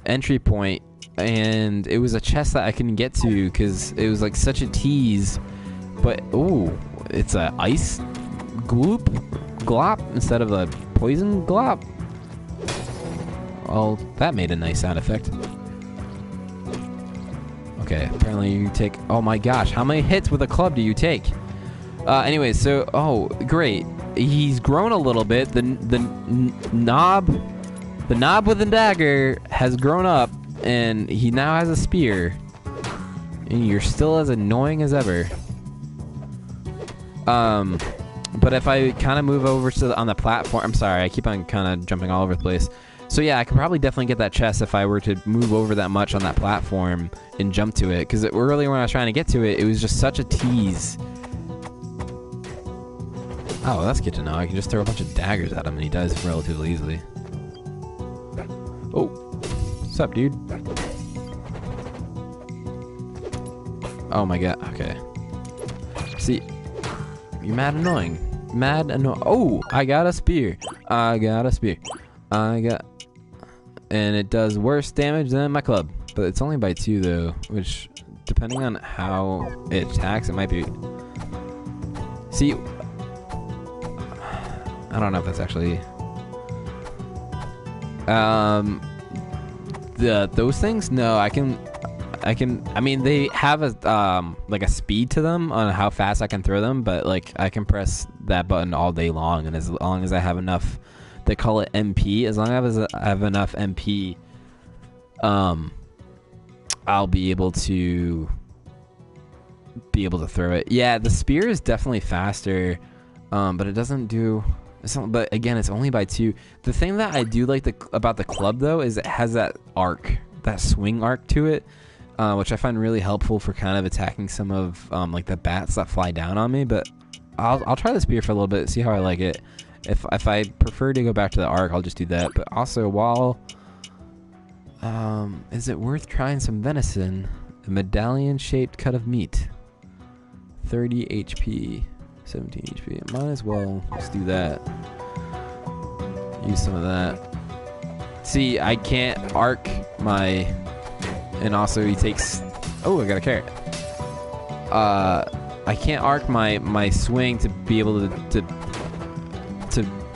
entry point, and it was a chest that I couldn't get to because it was like such a tease. But ooh, it's a ice glop instead of a poison glop. Oh, that made a nice sound effect. Okay, apparently you take... Oh my gosh, how many hits with a club do you take? Anyways, so... Oh, great. He's grown a little bit. The knob with the dagger has grown up, and he now has a spear. And you're still as annoying as ever. But if I kind of move over to on the platform, I'm sorry, I keep on kind of jumping all over the place. So yeah, I could probably definitely get that chest if I were to move over that much on that platform and jump to it. Because earlier when I was trying to get to it, it was just such a tease. Oh, well, that's good to know. I can just throw a bunch of daggers at him and he dies relatively easily. Oh, what's up, dude? Oh my god, okay. See, you're mad annoying. Mad annoying. Oh, I got a spear. I got a spear. And it does worse damage than my club. But it's only by 2 though, which, depending on how it attacks, it might be... See, I don't know if that's actually... those things? No, I mean, they have a, like a speed to them on how fast I can throw them, but, like, I can press that button all day long, and as long as I have enough, they call it MP, as long as I have enough MP, I'll be able to throw it. Yeah, the spear is definitely faster, but it doesn't do... But again, it's only by 2. The thing that I do like about the club, though, is it has that arc, that swing arc to it, which I find really helpful for kind of attacking some of like the bats that fly down on me. But I'll try the spear for a little bit, see how I like it. If I prefer to go back to the arc, I'll just do that. But also, while is it worth trying some venison? A medallion-shaped cut of meat, 30 HP. 17 HP. Might as well just do that. Use some of that. See, I can't arc my... And also he takes... Oh, I got a carrot. I can't arc my swing to be able to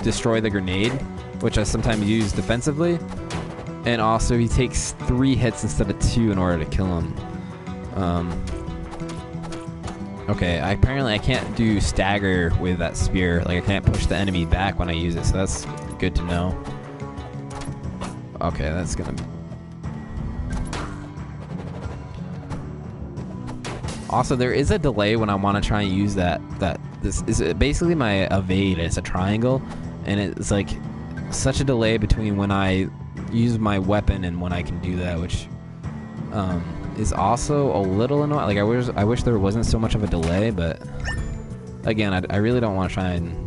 destroy the grenade, which I sometimes use defensively. And also he takes 3 hits instead of 2 in order to kill him. Okay, apparently I can't do stagger with that spear. Like, I can't push the enemy back when I use it, so that's good to know. Okay, that's gonna... Also, there is a delay when I want to try and use this is basically my evade. It's a triangle, and it's like such a delay between when I use my weapon and when I can do that, which... is also a little annoying. Like, I wish there wasn't so much of a delay, but again, I really don't want to try and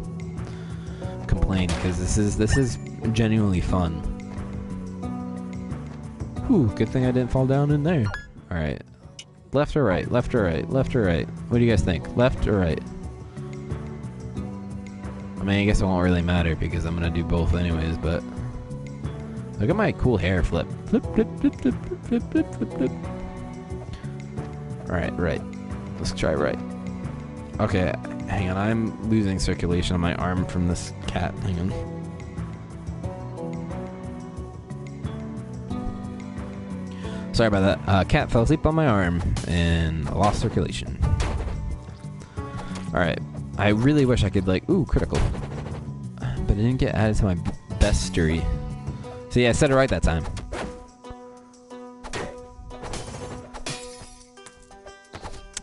complain because this is genuinely fun. Whew, good thing I didn't fall down in there. All right, left or right, left or right, left or right. What do you guys think? Left or right? I mean, I guess it won't really matter because I'm gonna do both anyways. But look at my cool hair flip, flip, flip, flip, flip, flip, flip, flip, flip. Alright, right. Let's try right. Okay, hang on. I'm losing circulation on my arm from this cat. Hang on. Sorry about that. Cat fell asleep on my arm and I lost circulation. Alright. I really wish I could, like... Ooh, critical. But it didn't get added to my bestiary. See, I said it right that time.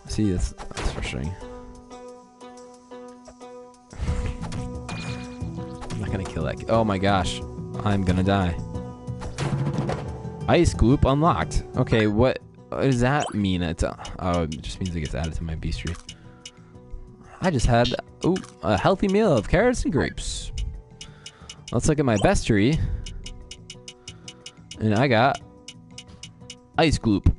See, that's frustrating. I'm not gonna kill that. Oh my gosh, I'm gonna die. Ice Gloop unlocked. Okay, what does that mean? It's oh, it just means it gets added to my bestiary. I just had a healthy meal of carrots and grapes. Let's look at my bestiary, and I got Ice Gloop.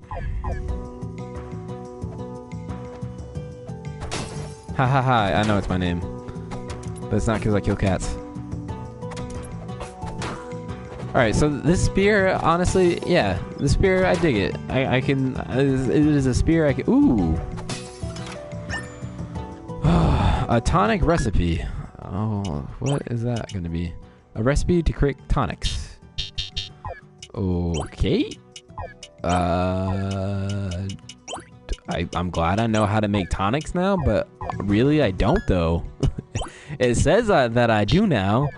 Ha ha ha, I know it's my name. But it's not because I kill cats. Alright, so this spear, honestly, yeah. The spear, I dig it. I can... It is a spear I can... Ooh! A tonic recipe. Oh, what is that going to be? A recipe to create tonics. Okay. I'm glad I know how to make tonics now, but really I don't though. It says that I do now,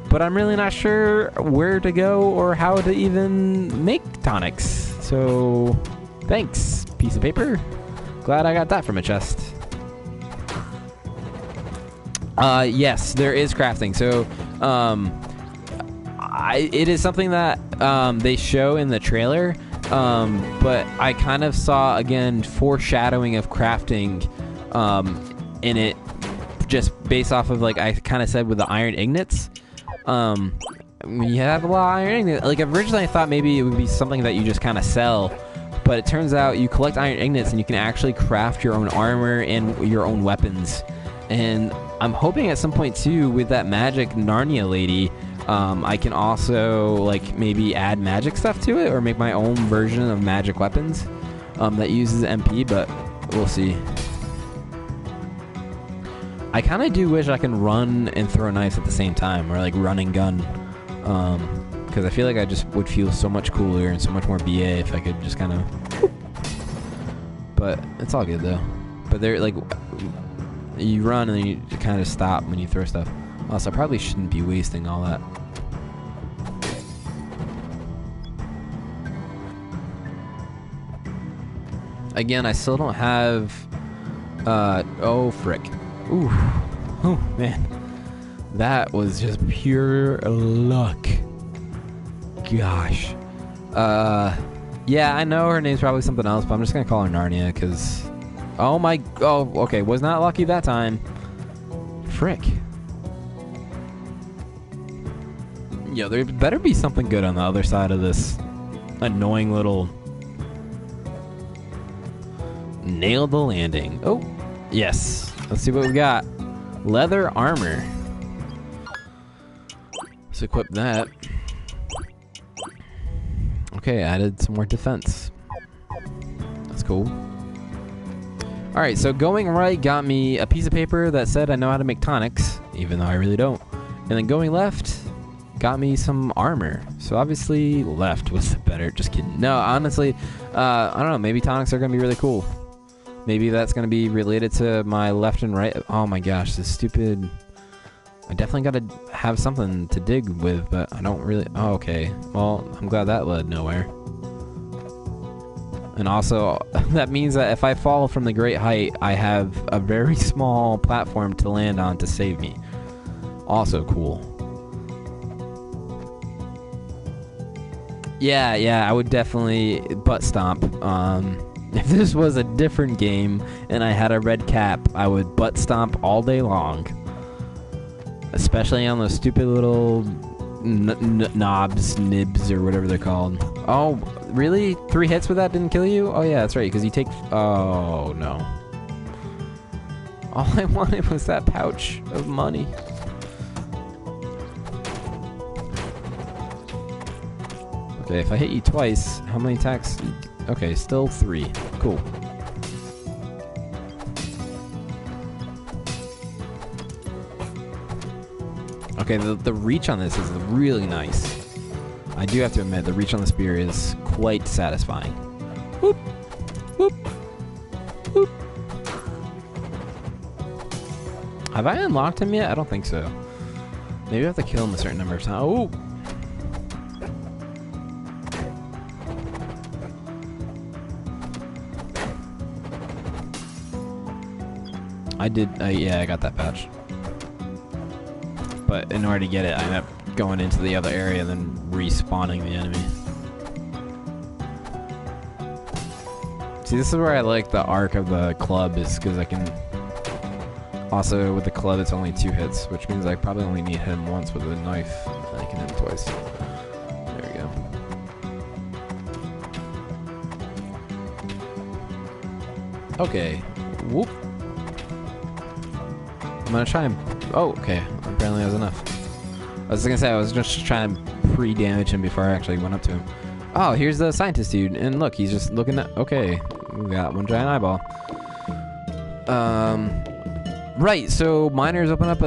but I'm really not sure where to go or how to even make tonics. So Thanks, piece of paper. Glad I got that from a chest. Yes, there is crafting. So, it is something that they show in the trailer, but I kind of saw, again, foreshadowing of crafting in it, just based off of, like I kind of said with the iron ingots. When you have a lot of iron ingots, like originally I thought maybe it would be something that you just kind of sell, but it turns out you collect iron ingots and you can actually craft your own armor and your own weapons. And I'm hoping at some point too, with that magic Narnia lady, I can also like maybe add magic stuff to it or make my own version of magic weapons that uses MP, but we'll see. I kind of do wish I can run and throw knives at the same time, or like run and gun, because I feel like I just would feel so much cooler and so much more BA if I could just kind of. But it's all good though. But they're like, you run and then you kind of stop when you throw stuff. Also, I probably shouldn't be wasting all that. Again, I still don't have. Oh frick. Ooh, oh man, that was just pure luck. Gosh, yeah, I know her name's probably something else, but I'm just gonna call her Narnia because, okay, was not lucky that time. Frick. Yo, there better be something good on the other side of this annoying little. Nailed the landing. Oh, yes. Let's see what we got. Leather armor. Let's equip that. Okay, added some more defense. That's cool. Alright, so going right got me a piece of paper that said I know how to make tonics, even though I really don't. And then going left got me some armor. So obviously left was the better. Just kidding. No, honestly, I don't know. Maybe tonics are going to be really cool. Maybe that's going to be related to my left and right. Oh my gosh, this stupid. I definitely got to have something to dig with, but I don't really. Oh, okay. Well, I'm glad that led nowhere. And also, that means that if I fall from the great height, I have a very small platform to land on to save me. Also cool. Yeah, I would definitely butt stomp. If this was a different game and I had a red cap, I would butt stomp all day long. Especially on those stupid little nibs, or whatever they're called. Oh, really? 3 hits with that didn't kill you? Oh yeah, that's right, because you take... Oh, no. All I wanted was that pouch of money. Okay, if I hit you twice, how many attacks... Okay, still 3. Cool. Okay, the reach on this is really nice. I do have to admit, the reach on the spear is quite satisfying. Whoop! Whoop! Whoop! Have I unlocked him yet? I don't think so. Maybe I have to kill him a certain number of times. Oh! Yeah, I got that patch. But in order to get it, I end up going into the other area and then respawning the enemy. See, this is where I like the arc of the club, is because I can... Also, with the club, it's only 2 hits, which means I probably only need him once with a knife. And I can hit him twice. There we go. Okay. Whoop. I'm gonna try and... Oh, okay. Apparently that was enough. I was gonna say, I was just trying to pre-damage him before I actually went up to him. Oh, here's the scientist dude. And look, he's just looking at... Okay. We got one giant eyeball. Right, so miners open up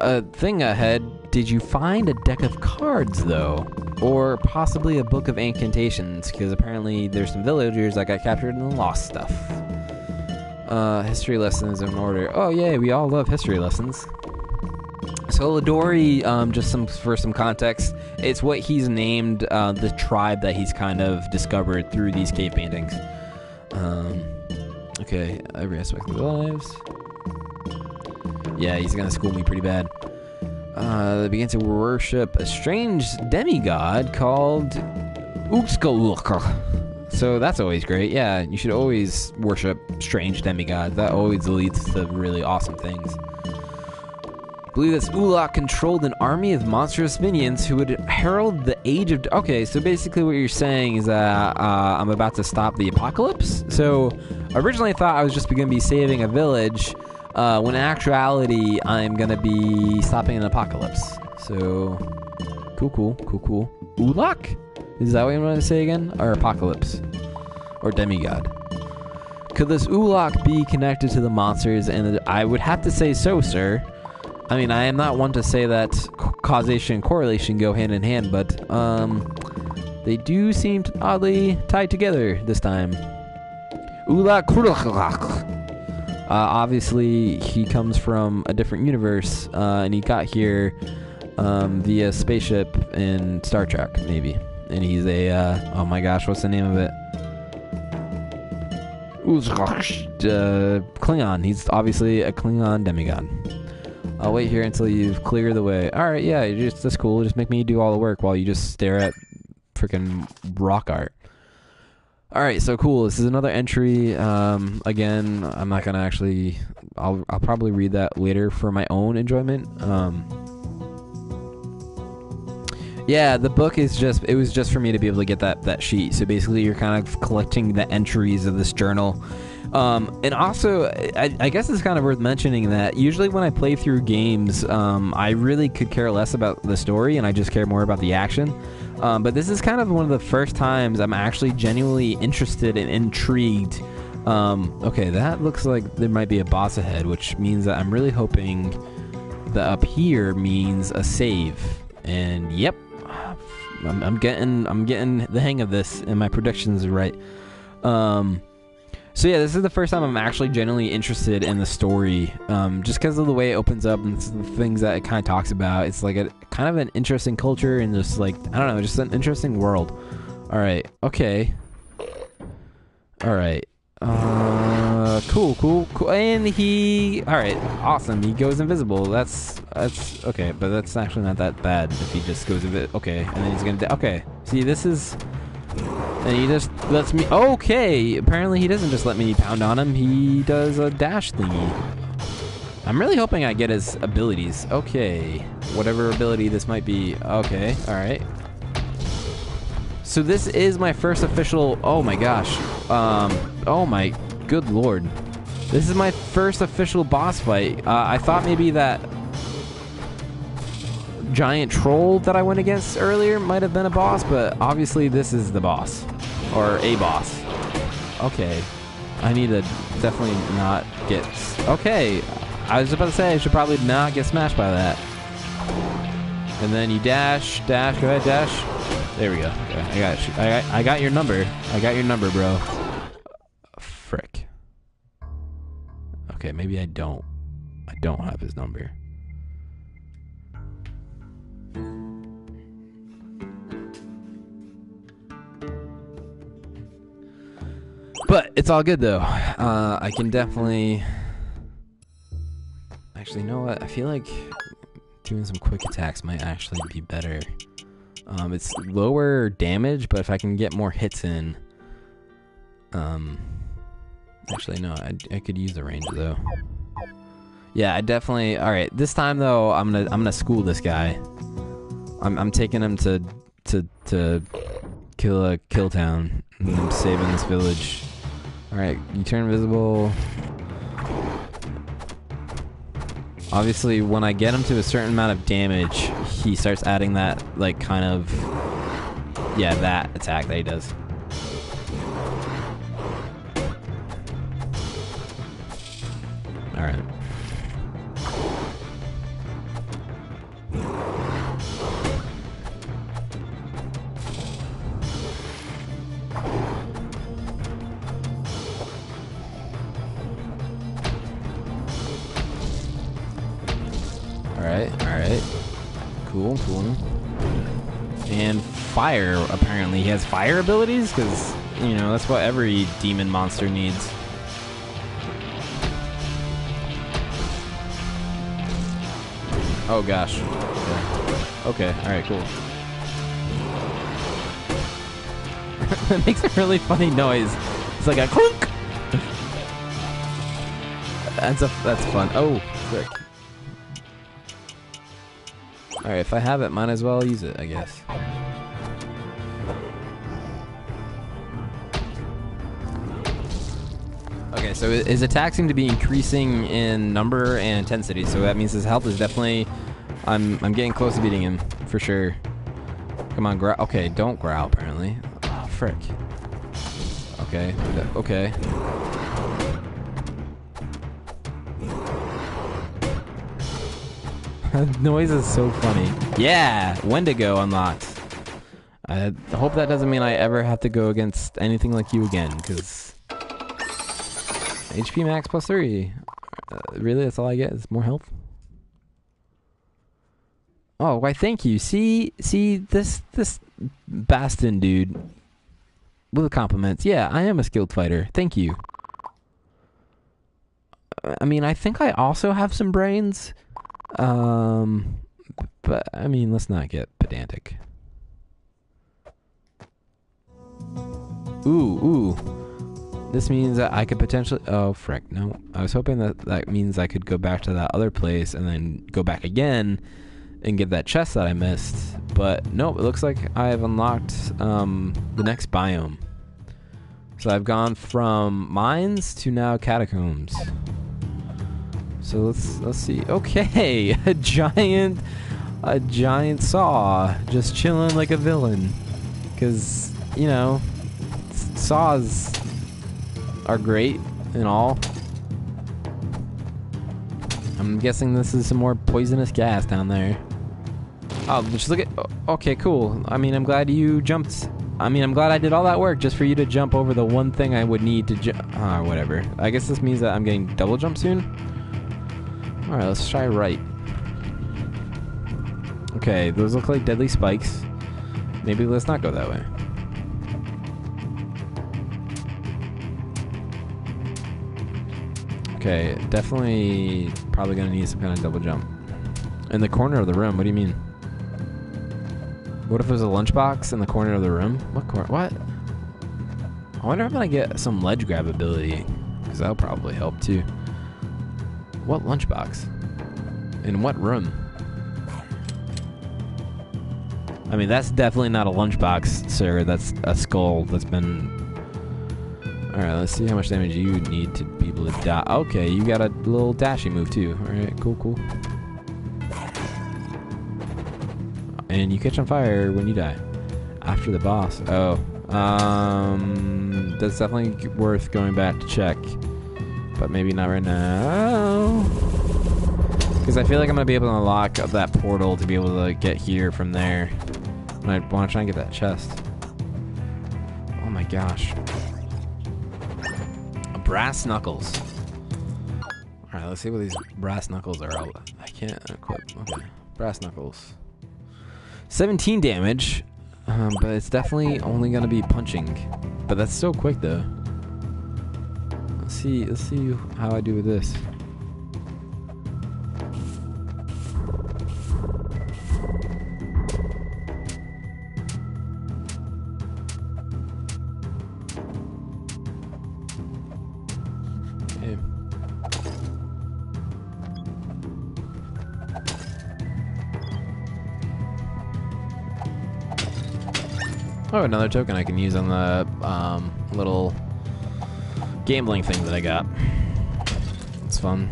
a thing ahead. Did you find a deck of cards, though? Or possibly a book of incantations? Because apparently there's some villagers that got captured and lost stuff. History lessons in order. Oh, yay, we all love history lessons. So Ladori, for some context, it's what he's named the tribe that he's kind of discovered through these cave paintings. Okay, every aspect of their lives. Yeah, he's gonna school me pretty bad. They begin to worship a strange demigod called KillaK1tty. So that's always great. Yeah, you should always worship strange demigods. That always leads to really awesome things. I believe this KillaK1tty controlled an army of monstrous minions who would herald the age of... Okay, so basically what you're saying is that I'm about to stop the apocalypse. So originally I thought I was just going to be saving a village, when in actuality I'm going to be stopping an apocalypse. So, cool. KillaK1tty? Is that what you want to say again? Or apocalypse? Or demigod? Could this KillaK1tty be connected to the monsters? And I would have to say so, sir. I mean, I am not one to say that causation and correlation go hand in hand, but they do seem oddly tied together this time. KillaK1tty. Obviously, he comes from a different universe, and he got here via spaceship in Star Trek, maybe. And he's a, oh my gosh, what's the name of it? Klingon. He's obviously a Klingon demigod. I'll wait here until you've cleared the way. Alright, yeah, that's cool. Just make me do all the work while you just stare at freaking rock art. Alright, so cool. This is another entry. Again, I'm not gonna actually... I'll probably read that later for my own enjoyment. Yeah, the book is just... It was just for me to be able to get that sheet. So basically, you're kind of collecting the entries of this journal. And also, I guess it's kind of worth mentioning that usually when I play through games, I really could care less about the story and I just care more about the action. But this is kind of one of the first times I'm actually genuinely interested and intrigued. Okay, that looks like there might be a boss ahead, which means that I'm really hoping that up here means a save. And yep, I'm getting the hang of this, and my predictions are right. So yeah, this is the first time I'm actually genuinely interested in the story, just because of the way it opens up and the things that it kind of talks about. It's like a kind of an interesting culture and just like, I don't know, just an interesting world. All right, okay. All right. Cool. And all right, awesome. He goes invisible. That's okay, but that's actually not that bad if he just goes invisible. Okay, and then he's gonna okay. See, this is. And he just lets me... Okay! Apparently he doesn't just let me pound on him. He does a dash thingy. I'm really hoping I get his abilities. Okay. Whatever ability this might be. Okay. Alright. So this is my first official... Oh my gosh. Oh my good lord. This is my first official boss fight. I thought maybe that... giant troll that I went against earlier might have been a boss, but obviously this is the boss. Or a boss. Okay. I need to definitely not get... Okay. I was about to say I should probably not get smashed by that. And then you dash. Go ahead, dash. There we go. Okay, I got your number. I got your number, bro. Frick. Okay, maybe I don't. I don't have his number. But it's all good though. I can definitely... Actually, you know what? I feel like doing some quick attacks might actually be better. It's lower damage, but if I can get more hits in... Actually, no. I could use the range though. Yeah, I definitely... Alright, this time though, I'm gonna school this guy. I'm taking him to Kill Town. And I'm saving this village. Alright, you turn invisible. Obviously, when I get him to a certain amount of damage, he starts adding that, like, kind of... Yeah, that attack that he does. Alright. Alright. Cool. And fire, apparently. He has fire abilities? Because you know, that's what every demon monster needs. Oh gosh. Okay, alright, cool. It makes a really funny noise. It's like a clunk! That's fun. Oh, frick. Alright, if I have it, might as well use it, I guess. Okay, so his attack seemed to be increasing in number and intensity, so that means his health is definitely... I'm getting close to beating him, for sure. Come on, growl. Okay, don't growl, apparently. Oh, frick. Okay, okay. That noise is so funny. Yeah! Wendigo unlocked. I hope that doesn't mean I ever have to go against anything like you again, because... HP max plus 3. Really? That's all I get? Is more health? Oh, why thank you. See this Bastin dude with the compliments. Yeah, I am a skilled fighter. Thank you. I mean, I think I also have some brains. But I mean, let's not get pedantic. Ooh. This means that I could potentially... Oh, frick. No. I was hoping that means I could go back to that other place and then go back again and get that chest that I missed. But nope, it looks like I've unlocked the next biome. So I've gone from mines to now catacombs. So let's see. Okay, a giant saw just chilling like a villain. Because, you know, saws are great and all. I'm guessing this is some more poisonous gas down there. Oh, just look at... Okay, cool. I mean, I'm glad you jumped... I mean, I'm glad I did all that work just for you to jump over the one thing I would need to jump... whatever. I guess this means that I'm getting double jump soon? Alright, let's try right. Okay, those look like deadly spikes. Maybe let's not go that way. Okay, definitely probably gonna need some kind of double jump. In the corner of the room, what do you mean? What if there's a lunchbox in the corner of the room? What corner? What? I wonder if I get some ledge grab ability, because that'll probably help too. What lunchbox? In what room? I mean, that's definitely not a lunchbox, sir. That's a skull that's been... Alright, let's see how much damage you need to be able to die. Okay, you got a little dashing move too. Alright, cool. And you catch on fire when you die. After the boss. Oh. That's definitely worth going back to check. But maybe not right now. Because I feel like I'm going to be able to unlock that portal to be able to get here from there. And I want to try and get that chest. Oh my gosh. Brass knuckles. Alright, let's see what these brass knuckles are. I can't equip. Okay. Brass knuckles. 17 damage. But it's definitely only going to be punching. But that's so quick though. Let's see how I do with this. Oh, another token I can use on the little gambling thing that I got. It's fun.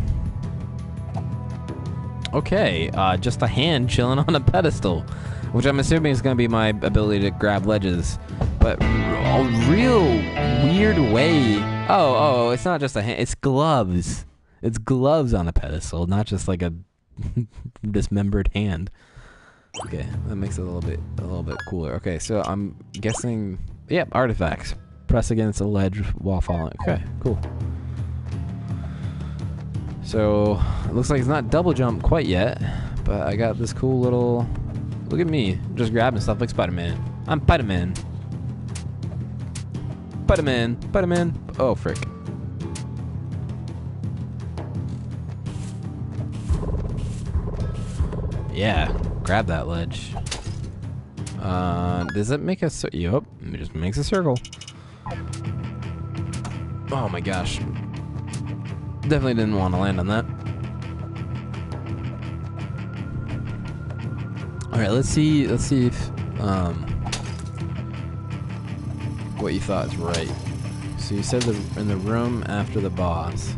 Okay, just a hand chilling on a pedestal, which I'm assuming is going to be my ability to grab ledges. But a real weird way. Oh, it's not just a hand. It's gloves. It's gloves on a pedestal, not just like a dismembered hand. Okay, that makes it a little bit cooler. Okay, so I'm guessing, yep, artifacts. Press against a ledge while falling. Okay, cool. So it looks like it's not double jump quite yet, but I got this cool little. Look at me, just grabbing stuff like Spider-Man. I'm Spider-Man. Put him in. Put him in. Oh, frick. Yeah. Grab that ledge. Does it make a... Yup. It just makes a circle. Oh my gosh. Definitely didn't want to land on that. Alright, let's see if what you thought is right. So you said in the room after the boss.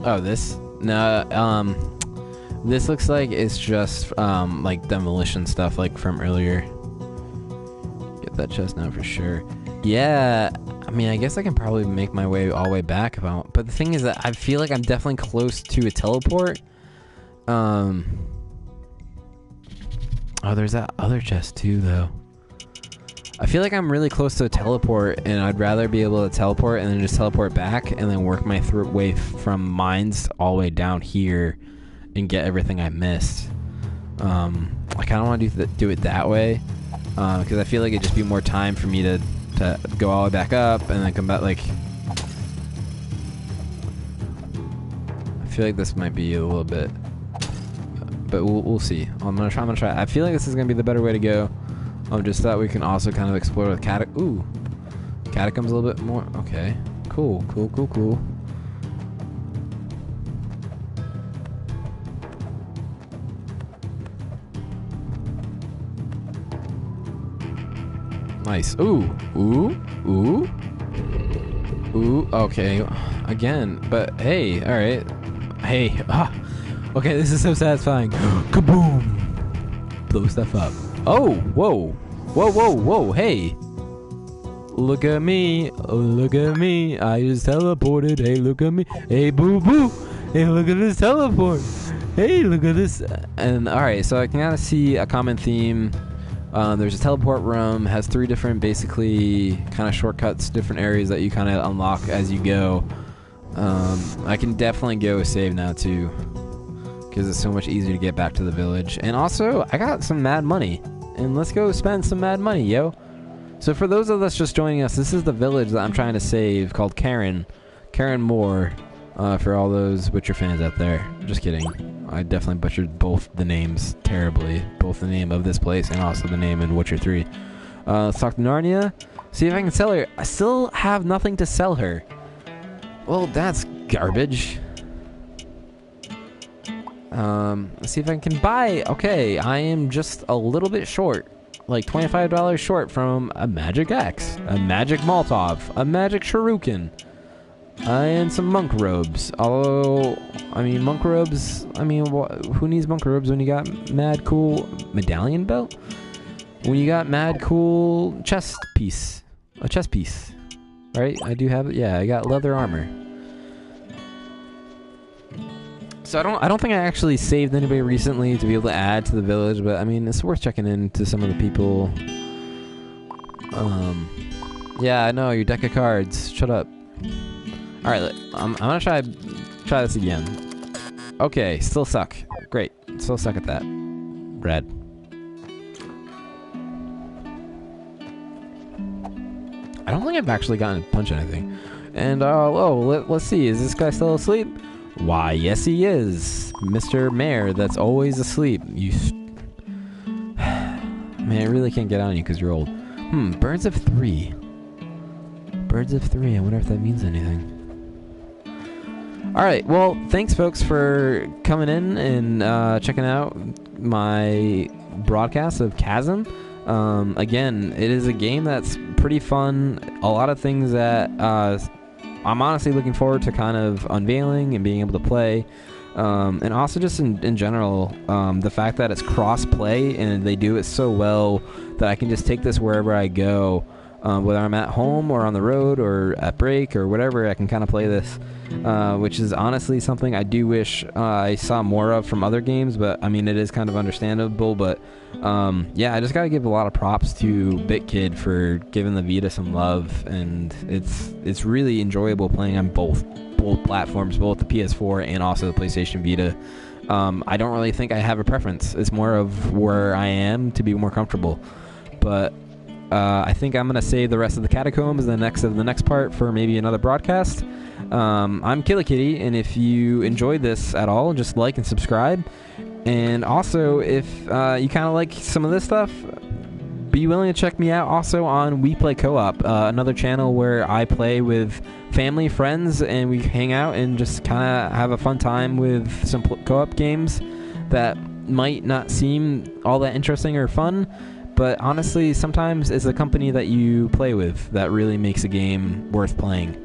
Oh, this? No, this looks like it's just like demolition stuff like from earlier. Get that chest now for sure. Yeah, I mean, I guess I can probably make my way all the way back if I want. But the thing is that I feel like I'm definitely close to a teleport. Oh, there's that other chest too, though. I feel like I'm really close to a teleport, and I'd rather be able to teleport and then just teleport back and then work my way from mines all the way down here and get everything I missed. I kind of want to do it that way because I feel like it'd just be more time for me to go all the way back up and then come back. Like, I feel like this might be a little bit, but we'll see. I'm gonna try. I feel like this is gonna be the better way to go. Just thought we can also kind of explore with catacombs a little bit more. Okay, cool. Nice. Ooh. Okay, again, but hey, all right. Hey, okay, this is so satisfying. Kaboom! Blow stuff up. Oh, whoa, hey. Look at me, I just teleported. Hey, look at me. Hey, boo. Hey, look at this teleport. Hey, look at this. And alright, so I can kind of see a common theme. There's a teleport room, has 3 different basically kind of shortcuts, different areas that you kind of unlock as you go. I can definitely go save now too, because it's so much easier to get back to the village. And also, I got some mad money. And let's go spend some mad money, yo. So for those of us just joining us, this is the village that I'm trying to save called Karen Moore, for all those Witcher fans out there. Just kidding. I definitely butchered both the names terribly. Both the name of this place and also the name in Witcher 3. Let's talk to Narnia. See if I can sell her. I still have nothing to sell her. Well, that's garbage. Let's see if I can buy. Okay, I am just a little bit short, like $25 short from a magic axe, a magic Molotov, a magic shuriken, and some monk robes. Although, I mean, monk robes, I mean, who needs monk robes when you got mad cool medallion belt? When you got mad cool chest piece, right? I do have it. Yeah, I got leather armor. So I don't think I actually saved anybody recently to be able to add to the village, but I mean, it's worth checking in to some of the people. Yeah, I know, your deck of cards. Shut up. Alright, I'm gonna try this again. Okay, still suck. Great. Still suck at that. Red. I don't think I've actually gotten to punch anything. And, let's see. Is this guy still asleep? Why, yes he is. Mr. Mayor that's always asleep. Man, I really can't get on you because you're old. Birds of 3. Birds of 3. I wonder if that means anything. Alright, well, thanks folks for coming in and checking out my broadcast of Chasm. Again, it is a game that's pretty fun. A lot of things that I'm honestly looking forward to kind of unveiling and being able to play. And also just in general, the fact that it's cross-play and they do it so well that I can just take this wherever I go. Whether I'm at home or on the road or at break or whatever, I can kind of play this. Which is honestly something I do wish I saw more of from other games, but I mean, it is kind of understandable. But yeah, I just gotta give a lot of props to BitKid for giving the Vita some love, and it's really enjoyable playing on both platforms, both the PS4 and also the PlayStation Vita. I don't really think I have a preference. It's more of where I am to be more comfortable. But I think I'm gonna save the rest of the catacombs, the next part, for maybe another broadcast. I'm KillaK1tty, and if you enjoyed this at all, just like and subscribe. And also, if you kind of like some of this stuff, be willing to check me out also on We Play Co-op, another channel where I play with family, friends, and we hang out and just kind of have a fun time with some co-op games that might not seem all that interesting or fun, but honestly, sometimes it's a company that you play with that really makes a game worth playing.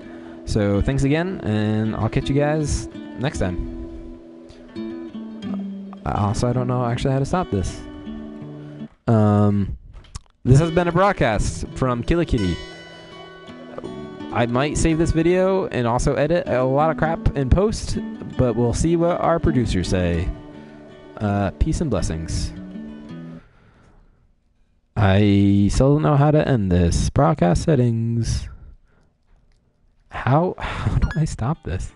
So thanks again, and I'll catch you guys next time. Also, I don't know actually how to stop this. This has been a broadcast from KillaK1tty. I might save this video and also edit a lot of crap in post, but we'll see what our producers say. Peace and blessings. I still don't know how to end this. Broadcast settings. How do I stop this?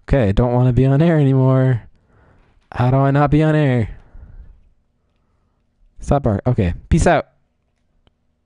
Okay, I don't want to be on air anymore. How do I not be on air? Stop bar. Okay, peace out.